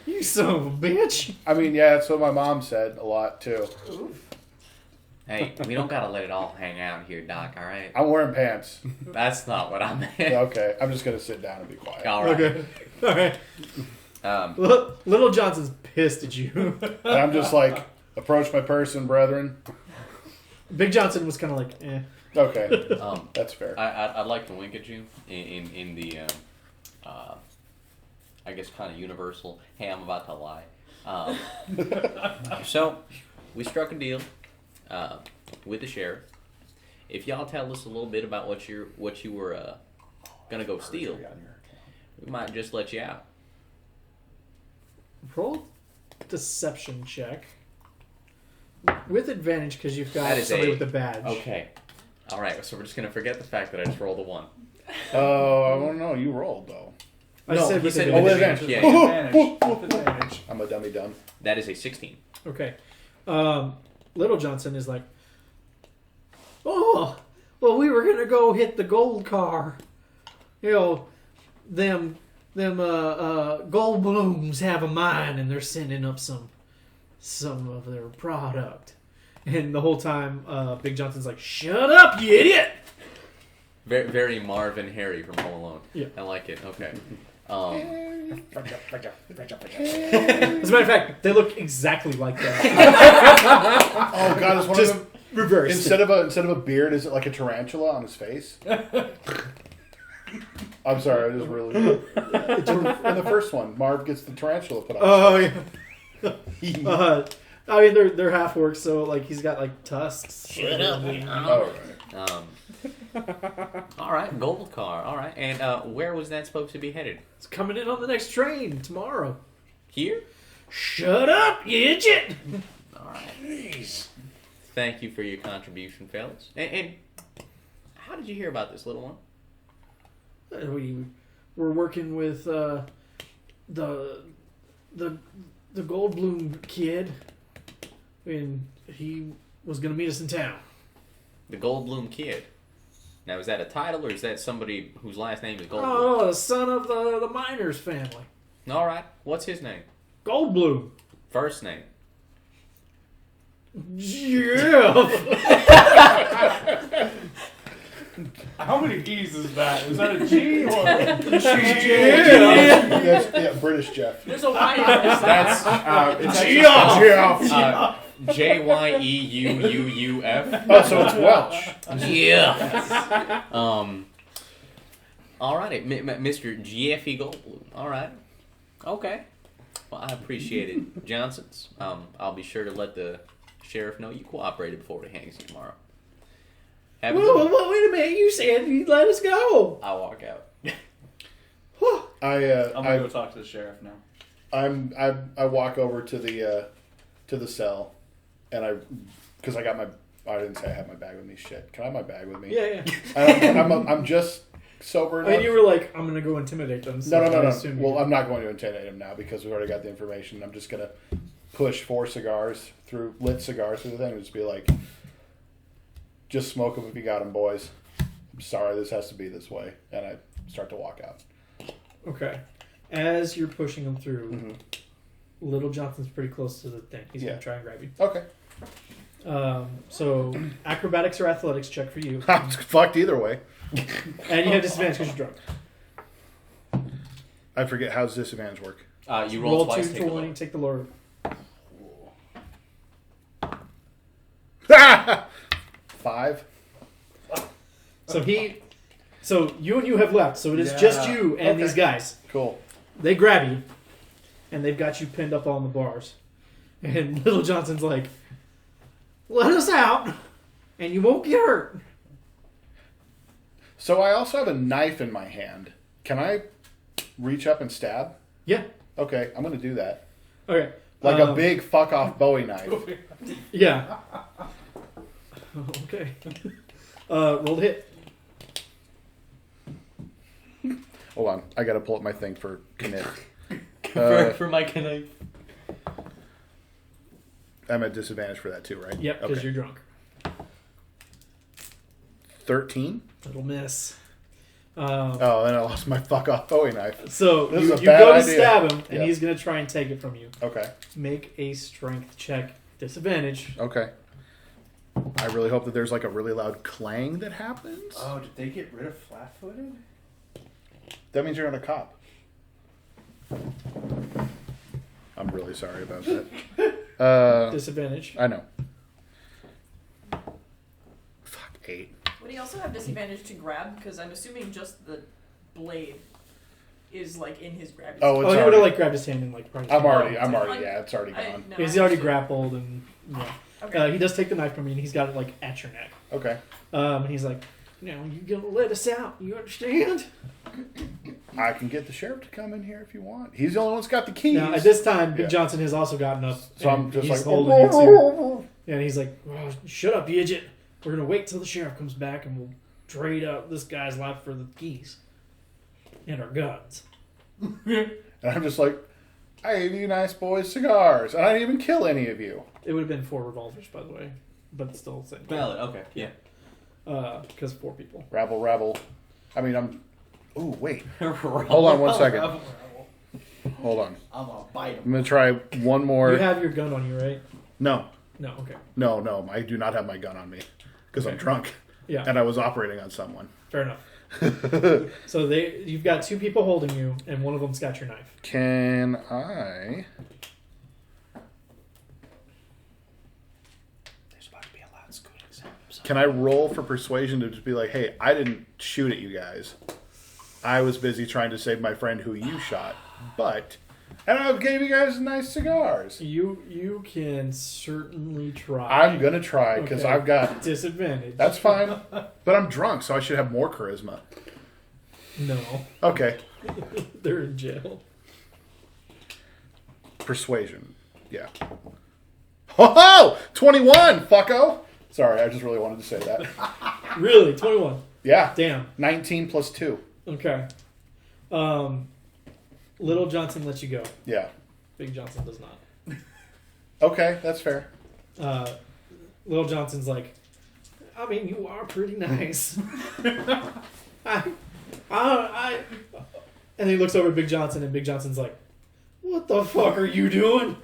You son of a bitch. I mean, yeah, that's what my mom said a lot, too. Hey, we don't gotta let it all hang out here, Doc. All right. I'm wearing pants. That's not what I meant. Okay, I'm just going to sit down and be quiet. All right. Okay. All right. Little Johnson's pissed at you. And I'm just like, approach my person, brethren. Big Johnson was kind of like, eh. Okay, that's fair. I'd like to wink at you in the, I guess, kind of universal, hey, I'm about to lie. So, we struck a deal with the sheriff. If y'all tell us a little bit about what you were gonna go steal, we might just let you out. Roll deception check. With advantage because you've got That is somebody a- with a badge. Okay. All right. So we're just gonna forget the fact that I just rolled a 1. Oh, I don't know. You rolled, though. I No, said he with said advantage. with advantage. Yeah. Advantage. With advantage. I'm a dummy dumb. That is a 16. Okay. Little Johnson is like, oh, well, we were going to go hit the gold car. You know, them gold blooms have a mine and they're sending up some of their product. And the whole time, Big Johnson's like, shut up, you idiot! Very, very Marvin Harry from Home Alone. Yeah. I like it. Okay. As a matter of fact, they look exactly like that. Oh God, is one Just of them reversed. instead of a beard? Is it like a tarantula on his face? I'm sorry, I just really. In the first one, Marv gets the tarantula put on. Oh, yeah. I mean, they're half orcs, so like he's got like tusks. Shut up. Oh, right. All right. Gold car. All right. And where was that supposed to be headed? It's coming in on the next train tomorrow. Here? Shut up, you idiot! All right. Thank you for your contribution, fellas. And how did you hear about this little one? We were working with the Goldblum kid, and he was gonna meet us in town. The Goldblum Kid. Now, is that a title or is that somebody whose last name is Goldblum? Oh, the son of the miners family. All right. What's his name? Goldblum. First name. Yeah. How many E's is that? Is that a G or Yeah, British Jeff. There's a Y in there. That's It's Jeyeuuf. Oh, so it's Welsh. Yeah. All right, Mr. Jeffy Goldblum. All right. Okay. Well, I appreciate it, Johnsons. I'll be sure to let the sheriff know you cooperated before he hangs you tomorrow. Have a good one. Well, wait a minute. You said you'd let us go. I'll walk out. I'm gonna go talk to the sheriff now. I walk over to the cell, and because I got my. I didn't say I had my bag with me. Shit, can I have my bag with me? Yeah. I'm just sober enough. I mean, you were like, I'm gonna go intimidate them. So No. I assume Well, you- I'm not going to intimidate him now because we've already got the information. I'm just gonna push 4 cigars lit cigars through the thing and just be like, just smoke them if you got them, boys. I'm sorry, this has to be this way, and I start to walk out. Okay. As you're pushing them through, Mm-hmm. Little Johnson's pretty close to the thing. He's Yeah. gonna try and grab you. Okay. So acrobatics or athletics check for you, I'm fucked either way. and you have disadvantage because you're drunk. I forget how's disadvantage work. You roll twice. 2 Take a twenty. look. Take the lower. 5. So you and you have left. So it is just you and Okay. these guys. Cool. They grab you, and they've got you pinned up on the bars. And Little Johnson's like, let us out, and you won't get hurt. So I also have a knife in my hand. Can I reach up and stab? Yeah. Okay, I'm going to do that. Okay. Like a big fuck off Bowie knife. Yeah. Okay. Roll to hit. Hold on, I got to pull up my thing for Knit. for my knife. I'm at disadvantage for that too, right? Yep, because Okay. you're drunk. 13? That'll miss. Oh, then I lost my fuck off Bowie knife. So This you is a go bad to idea. stab him, and Yeah. he's going to try and take it from you. Okay. Make a strength check. Disadvantage. Okay. I really hope that there's like a really loud clang that happens. Oh, did they get rid of flat-footed? That means you're not a cop. I'm really sorry about that. Disadvantage. I know. Fuck, 8. Would he also have disadvantage to grab? Because I'm assuming just the blade is like in his grab. Oh, it's Oh, he would already, have like grabbed his hand and like. I'm already, Like, yeah, it's already gone. No, He's I already understood. grappled and yeah. Okay. He does take the knife from you and he's got it like at your neck. Okay. And he's like, "Now you gonna let us out? You understand?" I can get the sheriff to come in here if you want. He's the only one that's got the keys. Now at this time, Big Yeah. Johnson has also gotten up. So I'm and just he's like, holding you too. And he's like, "Oh, shut up, you idiot. We're gonna wait till the sheriff comes back and we'll trade out this guy's life for the keys and our guns." And I'm just like, I gave you nice boys cigars, and I didn't even kill any of you. It would have been 4 revolvers, by the way, but still the same. Valid. Okay. Yeah. Because 4 people. Rabble, rabble. I mean, I'm. Ooh, wait. Hold Hold on 1 second. Hold on. I'm gonna bite I'm gonna try one more. You have your gun on you, right? No, No. Okay. no. I do not have my gun on me because I'm drunk, Yeah. and I was operating on someone. Fair enough. So you've got 2 people holding you, and one of them's got your knife. Can I? There's about to be a loud squealing sound. Can I roll for persuasion to just be like, hey, I didn't shoot at you guys. I was busy trying to save my friend who you shot, and I gave you guys nice cigars. You can certainly try. I'm gonna try because Okay. I've got. Disadvantage. That's fine, but I'm drunk, so I should have more charisma. No. Okay, They're in jail. persuasion. Yeah. Ho 21, fucko. Sorry, I just really wanted to say that. Really? 21. Yeah. Damn. 19 plus 2. Okay. Little Johnson lets you go. Yeah. Big Johnson does not. Okay, that's fair. Little Johnson's like, I mean, you are pretty nice. I, and he looks over at Big Johnson, and Big Johnson's like, what the fuck are you doing?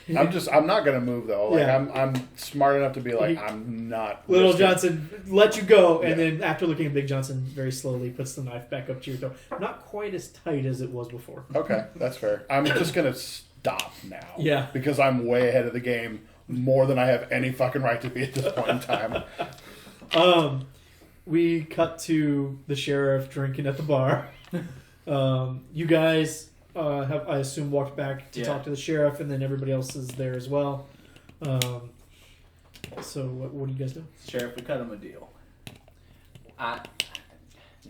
I'm not gonna move though. Like Yeah. I'm smart enough to be like, I'm not. Little risking- Johnson let you go, and Yeah. then after looking at Big Johnson, very slowly puts the knife back up to your throat. Not quite as tight as it was before. Okay, that's fair. I'm just gonna stop now. Yeah. Because I'm way ahead of the game, more than I have any fucking right to be at this point in time. We cut to the sheriff drinking at the bar. You guys have, I assume, walked back to Yeah. talk to the sheriff, and then everybody else is there as well. So what do you guys do? Sheriff, we cut him a deal.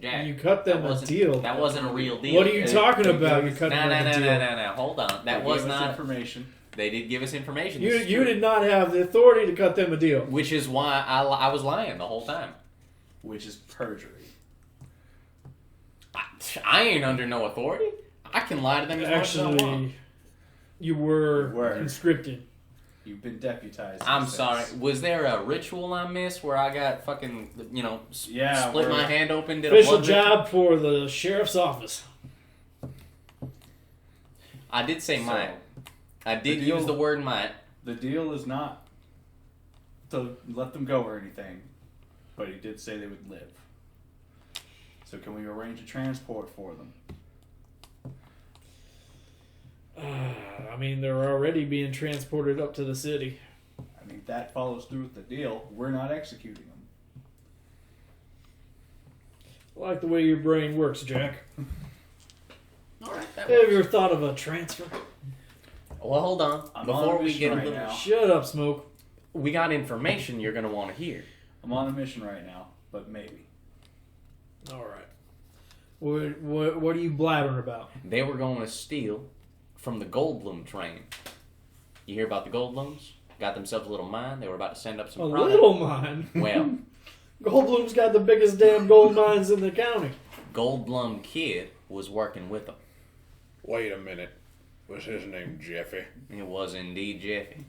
Jack, You cut them that a wasn't- deal. That wasn't a real deal. What are you talking about? You cut No, them no, a no, deal. no. Hold on. That They was gave us not. information. They did give us information. You This is you true. did not have the authority to cut them a deal. Which is why I was lying the whole time. Which is perjury. I ain't under no authority. I can lie to them as much as I want. Actually, you were You were. conscripted. You've been deputized. I'm since. sorry. Was there a ritual I missed where I got fucking, Yeah, split we're- my hand open, did a Official blood ritual? job for the sheriff's office. I did say So, might. I did deal- use the word might. The deal is not to let them go or anything, but he did say they would live. So can we arrange a transport for them? I mean, they're already being transported up to the city. I mean, that follows through with the deal. We're not executing them. I like the way your brain works, Jack. All right, Have you ever thought of a transfer? Well, hold on. I'm Before on a we mission get a right little, now. Shut up, Smoke. we got information you're gonna want to hear. I'm on a mission right now, but maybe. All right. What are you blabbering about? They were going to steal from the Goldblum train. You hear about the Goldblums? Got themselves a little mine. They were about to send up some A product. little mine. Well, Goldblum's got the biggest damn gold mines in the county. Goldblum Kid was working with them. Wait a minute. Was his name Jeffy? It was indeed Jeffy.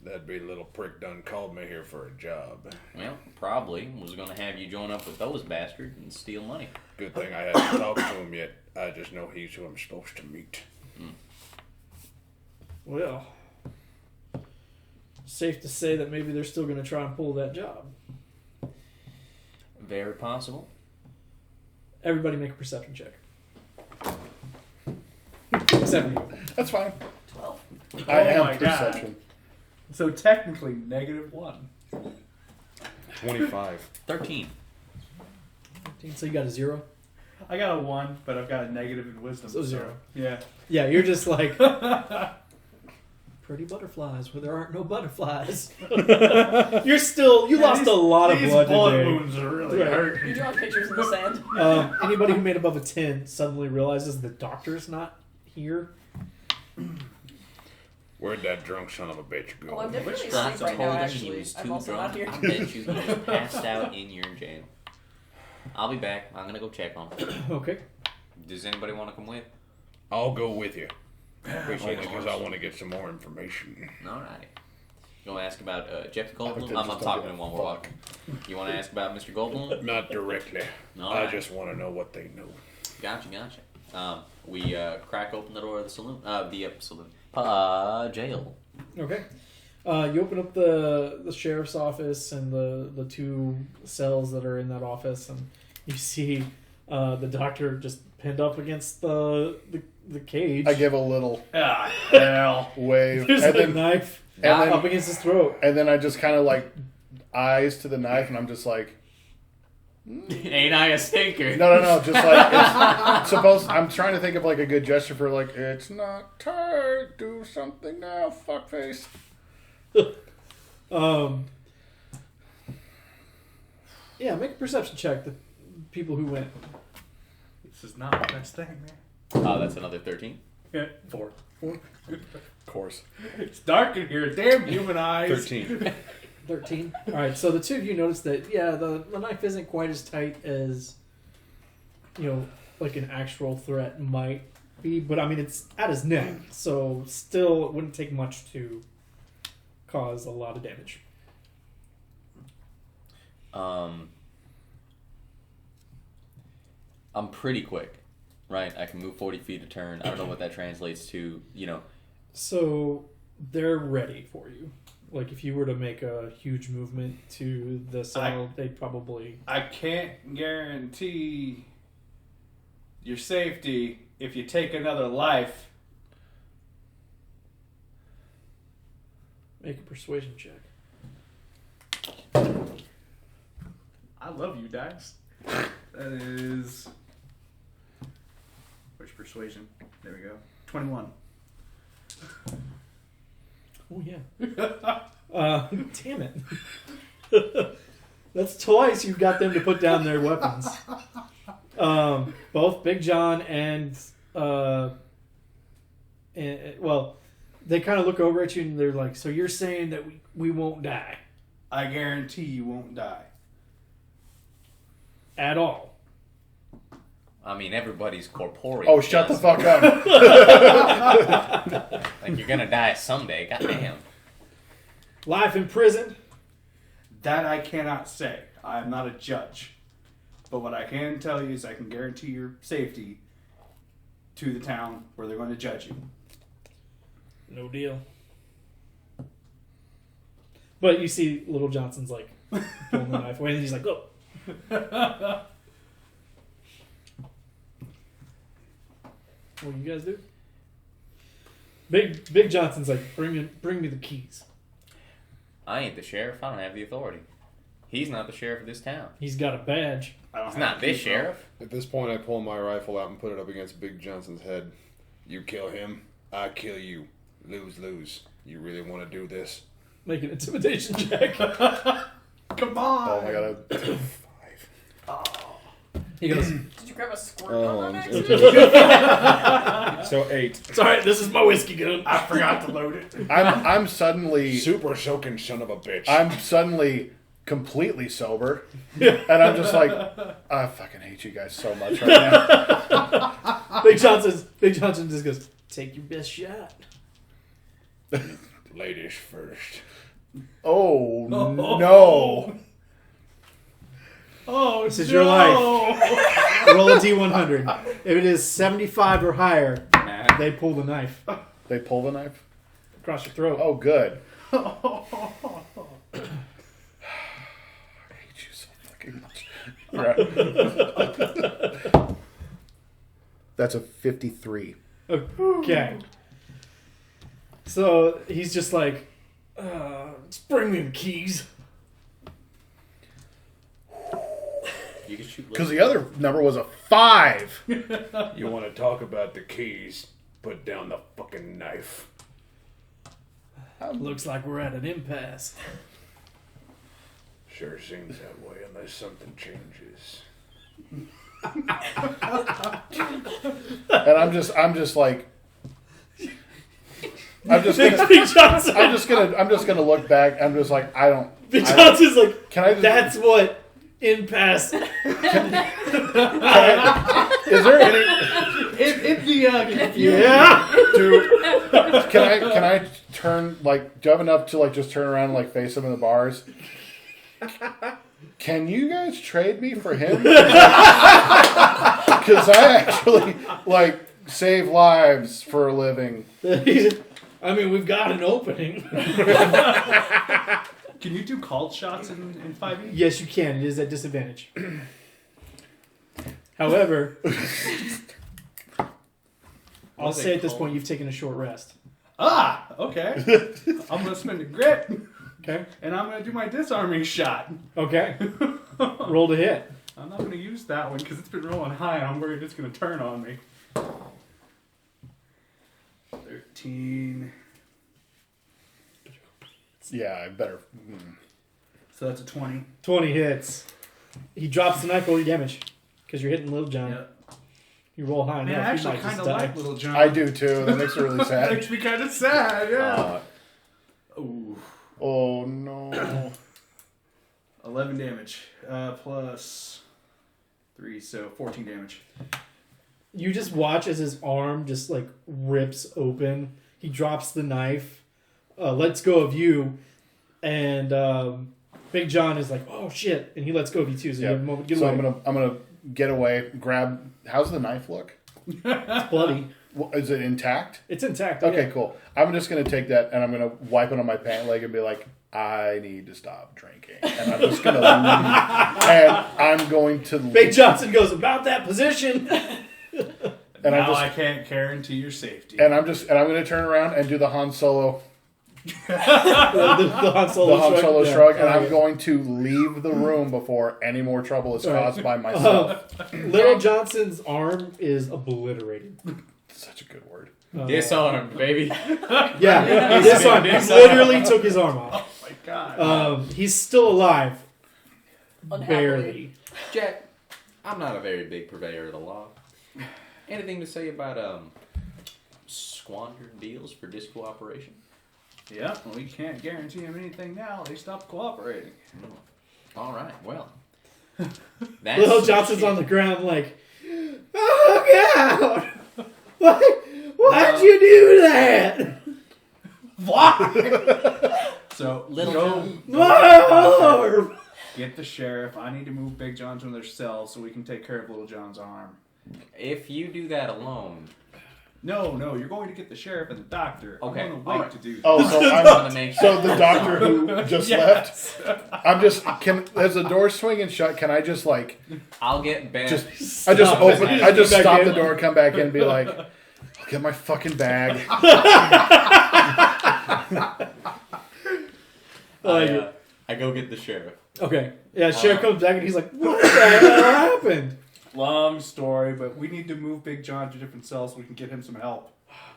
That big little prick done called me here for a job. Well, probably was going to have you join up with those bastards and steal money. Good thing I haven't talked to him yet. I just know he's who I'm supposed to meet. Well, safe to say that maybe they're still going to try and pull that job. Very possible. Everybody make a perception check. Except for you. That's fine. 12. I Oh am my God. perception. So technically, -1. 25. 13. So you got a 0? I got a 1, but I've got a negative in wisdom. So 0. Yeah. Yeah, you're just like pretty butterflies where there aren't no butterflies. You lost a lot of These blood bullet today. wounds are really Right. hurt. You're drawing pictures in the sand. Anybody who made above a 10 suddenly realizes the doctor's not here. Where'd that drunk son of a bitch go? Oh, I'm definitely Which asleep doctor right now, told him he actually. was I'm too also not drunk? here. I bet you he just passed out in your jail. I'll be back. I'm going to go check on him. Okay. Does anybody want to come with? I'll go with you. Appreciate Only it. because I want to get some more information. Alright. You want to ask about Jeff I Goldblum? think I'm just talking to don't him while give we're a walking. You want to ask about Mr. Goldblum? Not directly. Alright. I just want to know what they know. Gotcha. We crack open the door of the saloon. Saloon. Jail. Okay. You open up the sheriff's office and the 2 cells that are in that office, and you see the doctor just pinned up against the cage. I give a little Hell. wave, There's and a then, knife and then- up against his throat. and then I just kind of like eyes to the knife, and I'm just like, Ain't I a stinker? no, just like it's supposed. I'm trying to think of like a good gesture for like it's not tight. Do something now, fuckface. Yeah, make a perception check. The people who went. This is not the best thing, man. Oh, that's another 13. Yeah, 4. Of course. It's dark in here. Damn human eyes. 13. 13. All right, so the 2 of you notice that the knife isn't quite as tight as like an actual threat might be, but I mean it's at his neck, so still it wouldn't take much to cause a lot of damage. I'm pretty quick, right? I can move 40 feet a turn. I don't know what that translates to, So they're ready for you. Like if you were to make a huge movement to the cell, they'd probably. I can't guarantee your safety if you take another life. Make a persuasion check. I love you, dice. That is. Where's persuasion? There we go. 21. Oh yeah. Damn it. That's twice you've got them to put down their weapons. Both Big John and well, they kind of look over at you and they're like, "So you're saying that we won't die I guarantee you won't die. at all?" I mean, everybody's corporeal. Oh, shut the fuck up. Like, you're gonna die someday, goddamn. Life in prison? That I cannot say. I am not a judge. But what I can tell you is I can guarantee your safety to the town where they're going to judge you. No deal. But you see Little Johnson's like pulling the knife away and he's like, "Oh." What do you guys do? Big Johnson's like, bring me the keys. I ain't the sheriff. I don't have the authority. He's not the sheriff of this town. He's got a badge. I don't He's have not to this keep sheriff. At this point, I pull my rifle out and put it up against Big Johnson's head. You kill him, I kill you. Lose. You really want to do this? Make an intimidation check. Come on! Oh my god. 5. He goes, Did you grab a squirt Oh, gun on I'm accident? So 8. it's alright, this is my whiskey gun. I forgot to load it. I'm suddenly Super soaking son of a bitch. I'm suddenly completely sober, and I'm just like, I fucking hate you guys so much right now. Big Johnson just goes, take your best shot. Ladies first. Oh no! Oh, This is your life. Roll a d100. If it is 75 or higher, Nah. they pull the knife They pull the knife. across your throat. Oh, good. I hate you so fucking much. Right. That's a 53. Okay. So he's just like, just bring me the keys. You can shoot. Because the other number was a 5. You want to talk about the keys? Put down the fucking knife. Looks like we're at an impasse. Sure seems that way unless something changes. And I'm just like, I'm just gonna look back. I'm just like, Big Johnson's like, can I just, that's what impasse. is there any, Yeah. dude, can I turn, like, do you have enough to, like, just turn around and, like, face him in the bars? Can you guys trade me for him? Because I actually, like, save lives for a living. I mean, we've got an opening. Can you do called shots in 5e? Yes, you can. It is at disadvantage. However, I'll say at this point you've taken a short rest. Ah, okay. I'm gonna spend a grit, Okay. and I'm gonna do my disarming shot. Okay. Roll to hit. I'm not gonna use that one because it's been rolling high, and I'm worried it's gonna turn on me. 13. Yeah, I better. So that's a 20. 20 hits. He drops the knife. Roll your damage. Because you're hitting Little John. Yep. You roll high Man, I enough. actually you might kind just of die. like Little John. I do too. That makes it really That sad. makes me kind of sad, yeah. Ooh. Oh no. 11 damage. Plus 3, so 14 damage. You just watch as his arm just like rips open. He drops the knife, lets go of you, and Big John is like, "Oh shit!" and he lets go of you too. So you have a moment. Get So away. I'm gonna get away. Grab. How's the knife look? It's bloody. Is it intact? It's intact. Okay, cool. I'm just gonna take that and I'm gonna wipe it on my pant leg and be like, I need to stop drinking, and I'm just gonna leave. And I'm going to Big Johnson goes about that position. And now I can't guarantee your safety. And I'm gonna turn around and do the Han Solo. the Han Solo shrug, Yeah. and I'm going to leave the room before any more trouble is caused by myself. Little Johnson's arm is obliterated. Such a good word. Disarmed, baby. Yeah, this arm. He literally took his arm off. Oh my god. He's still alive. Unhappily. Barely. Jacc, I'm not a very big purveyor of the law. Anything to say about squandered deals for discooperation? Yeah, well, we can't guarantee them anything now. They stopped cooperating. All right, well. Little Johnson's on the ground like, oh God! Why'd you do that? Why? So, Little My arm! get the sheriff. I need to move Big John to their cell so we can take care of Little John's arm. If you do that alone, No, you're going to get the sheriff and the doctor. Okay, I'm going to wait alright. to do that. Oh, so I'm gonna make so the doctor who just Yes. left. As the door swinging shut, can I just like I'll get Ben. I just open. I just Back stop in. the door, come back in, and be like, I'll get my fucking bag. I go get the sheriff. Okay. Yeah, Sheriff comes back and he's like, what the hell happened? Long story, but we need to move Big John to different cells so we can get him some help.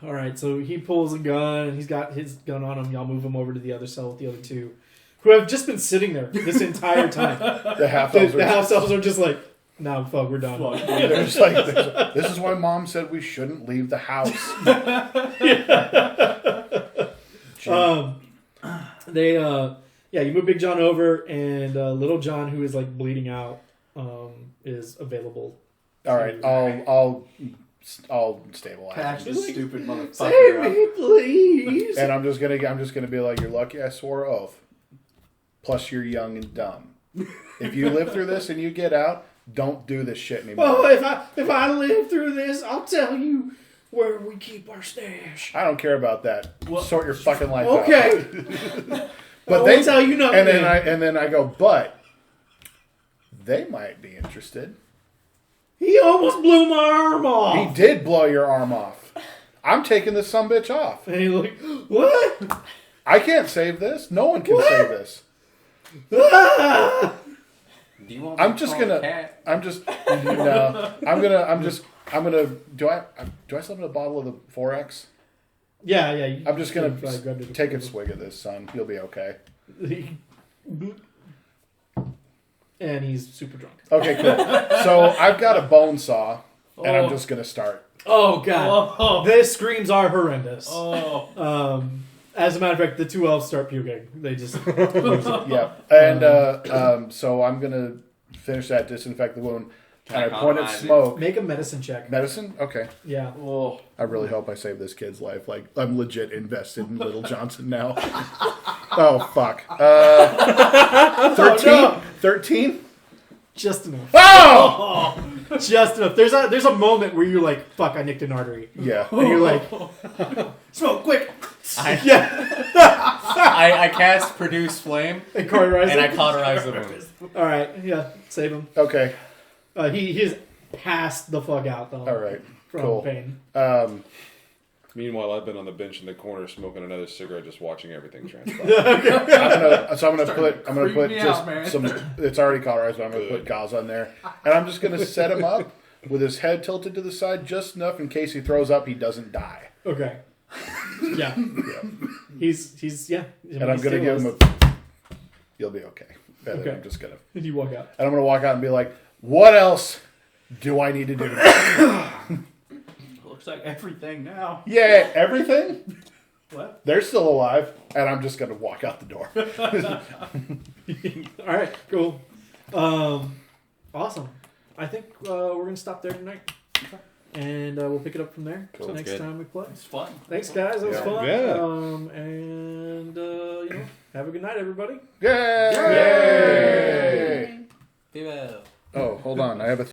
All right, so he pulls a gun, and he's got his gun on him. Y'all move him over to the other cell with the other two, who have just been sitting there this entire time. The half-elves The half-elves are just like, no, fuck, we're done. They're just like, this is why Mom said we shouldn't leave the house. You move Big John over, and Little John, who is like bleeding out, is available. All right, I'll stabilize Patch him. this stupid motherfucker Save up. me, please. And I'm just gonna be like, you're lucky I swore oath. Plus, you're young and dumb. If you live through this and you get out, don't do this shit anymore. Oh, if I live through this, I'll tell you where we keep our stash. I don't care about that. Well, Sort your fucking life Okay. out. But they tell you nothing. And then I go, but they might be interested. He almost blew my arm off. He did blow your arm off. I'm taking this sumbitch off. And he's like, what? I can't save this. No one can save this. Ah! Do you want? I'm me to just call the gonna. cat? I'm just. No. I'm gonna. Do I still have a bottle of the 4X? Yeah. You I'm just gonna probably grabbed it take a before. swig of this, son. You'll be okay. And he's super drunk. Okay, cool. So I've got a bone saw, and I'm just gonna start. Oh god, Oh. the screams are horrendous. Oh. As a matter of fact, the two elves start puking. They just Yeah, and so I'm gonna finish that, disinfect the wound, Can and I I point at colonize it? smoke. make a medicine check. Medicine? Okay. Yeah. Oh. I really hope I save this kid's life. Like, I'm legit invested in Little Johnson now. Oh, fuck. 13? 13? Just enough. Oh! Just enough. There's a moment where you're like, fuck, I nicked an artery. Yeah. And you're like, smoke, quick. I cast produce flame And cauterize and I it. cauterize the wound. All right, yeah, save him. Okay. He is passed the fuck out though. All right. From Cool. pain. Meanwhile, I've been on the bench in the corner smoking another cigarette, just watching everything transpire. I'm gonna put creep me just out, man. some. It's already cauterized, but I'm gonna put gauze on there, and I'm just gonna set him up with his head tilted to the side, just enough in case he throws up, he doesn't die. Okay. Yeah. He's yeah. And I'm gonna give him a. You'll be okay. And then Okay. I'm just gonna. And you walk out. And I'm gonna walk out and be like, "What else do I need to do?" Looks like everything now. Yeah, everything. What? They're still alive, and I'm just gonna walk out the door. All right. Cool. Awesome. I think we're gonna stop there tonight, and we'll pick it up from there Cool. next Good. time we play. It's fun. Thanks, guys. It was Yeah. fun. Yeah. And have a good night, everybody. Yay! Viva. Oh, hold on. I have a